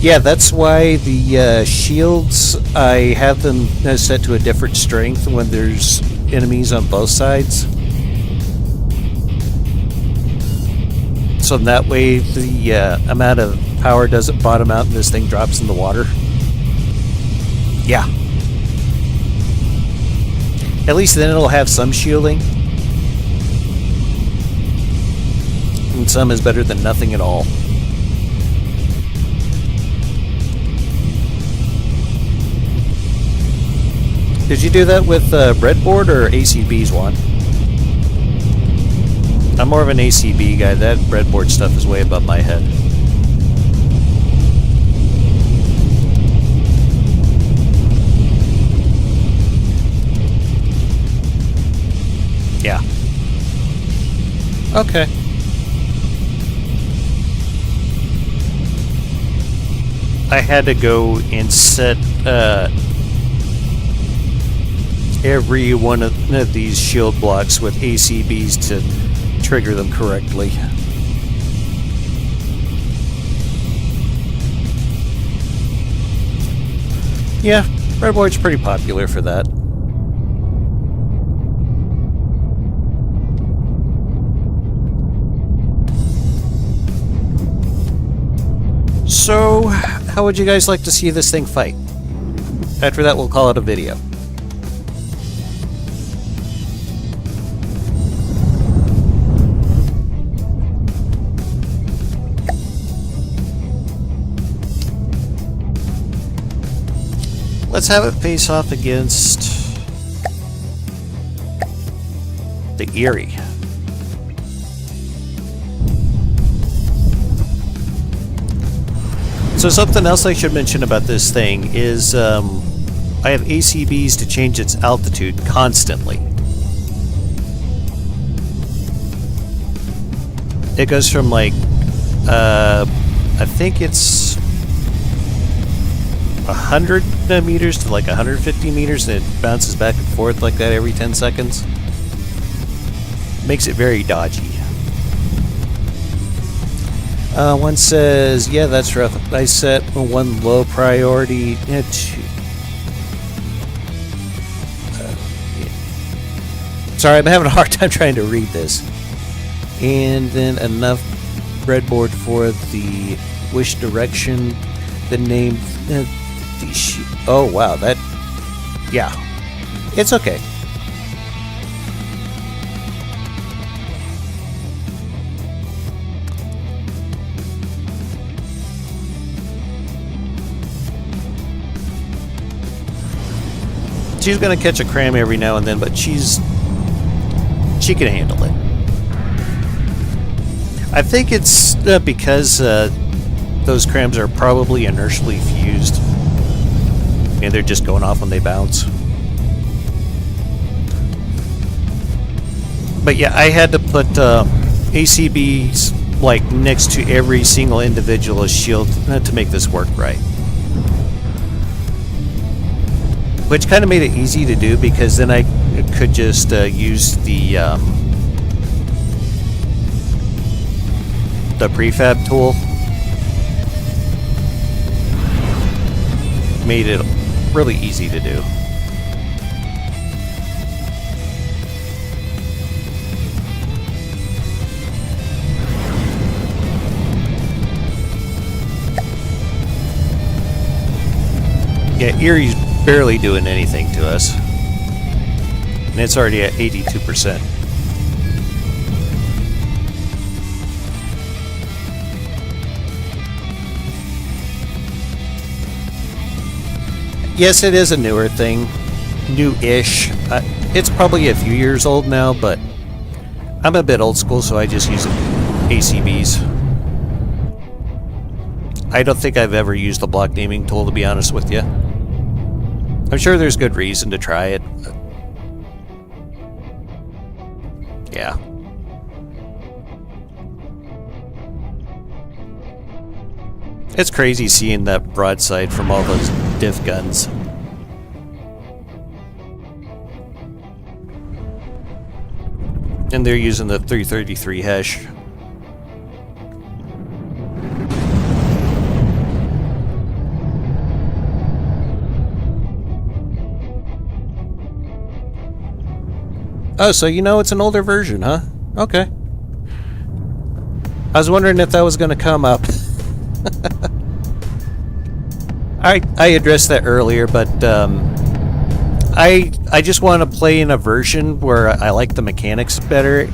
Yeah, that's why the shields, I have them set to a different strength when there's enemies on both sides. So that way the amount of power doesn't bottom out and this thing drops in the water. Yeah. At least then it'll have some shielding. And some is better than nothing at all. Did you do that with breadboard or ACBs one? I'm more of an ACB guy. That breadboard stuff is way above my head. Yeah. Okay. I had to go and set every one of these shield blocks with ACBs to trigger them correctly. Yeah, breadboard's pretty popular for that. So, how would you guys like to see this thing fight? After that, we'll call it a video. Let's have it face off against the Erie. So something else I should mention about this thing is I have ACBs to change its altitude constantly. It goes from like, I think it's 100 meters to like 150 meters, and it bounces back and forth like that every 10 seconds. Makes it very dodgy. One says, yeah, that's rough. I set one low priority. Yeah. Sorry, I'm having a hard time trying to read this. And then enough breadboard for the wish direction. The name. Oh, wow. That. Yeah. It's okay. She's gonna catch a cram every now and then, but she can handle it. I think it's because those crams are probably inertially fused, and they're just going off when they bounce. But yeah, I had to put ACBs like next to every single individual shield to make this work right. Which kind of made it easy to do, because then I could just use the prefab tool. Made it really easy to do. Yeah, Erie's barely doing anything to us, and it's already at 82%. Yes, it is a newer thing, new-ish. It's probably a few years old now, but I'm a bit old school, so I just use ACBs. I don't think I've ever used the block naming tool, to be honest with you. I'm sure there's good reason to try it. Yeah. It's crazy seeing that broadside from all those diff guns. And they're using the 333 hash. Oh, so you know it's an older version, huh? Okay. I was wondering if that was going to come up. I addressed that earlier, but I just want to play in a version where I like the mechanics better,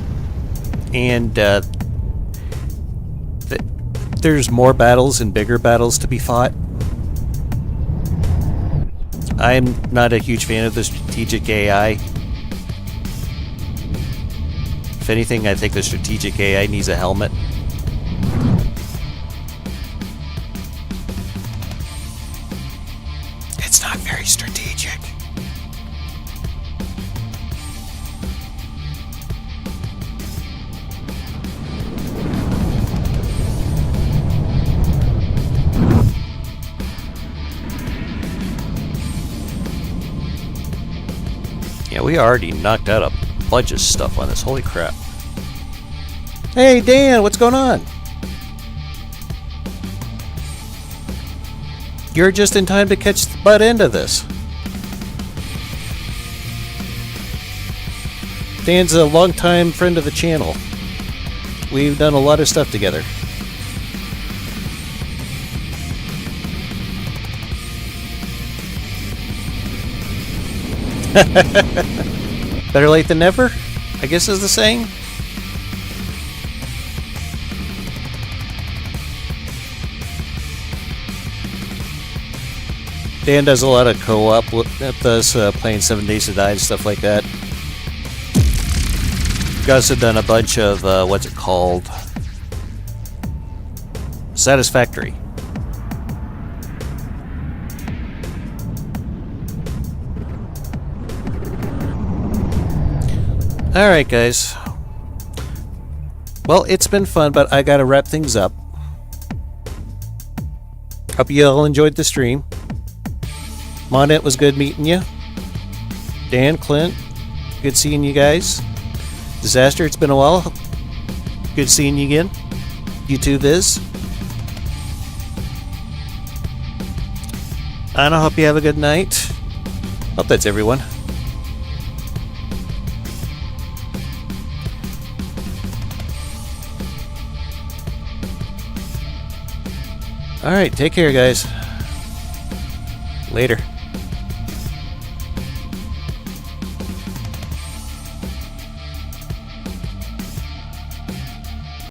and there's more battles and bigger battles to be fought. I'm not a huge fan of the strategic AI. If anything, I think the strategic AI needs a helmet. It's not very strategic. Yeah, we already knocked out a bunch of stuff on this. Holy crap. Hey, Dan, what's going on? You're just in time to catch the butt end of this. Dan's a longtime friend of the channel. We've done a lot of stuff together. Better late than never, I guess is the saying. Dan does a lot of co-op with us, playing 7 Days to Die and stuff like that. We've also done a bunch of, what's it called? Satisfactory. Alright, guys. Well, it's been fun, but I gotta wrap things up. Hope you all enjoyed the stream. Monette, was good meeting you. Dan, Clint, good seeing you guys. Disaster, it's been a while. Good seeing you again. You too, Viz. Anna, hope you have a good night. Hope that's everyone. Alright, take care, guys. Later.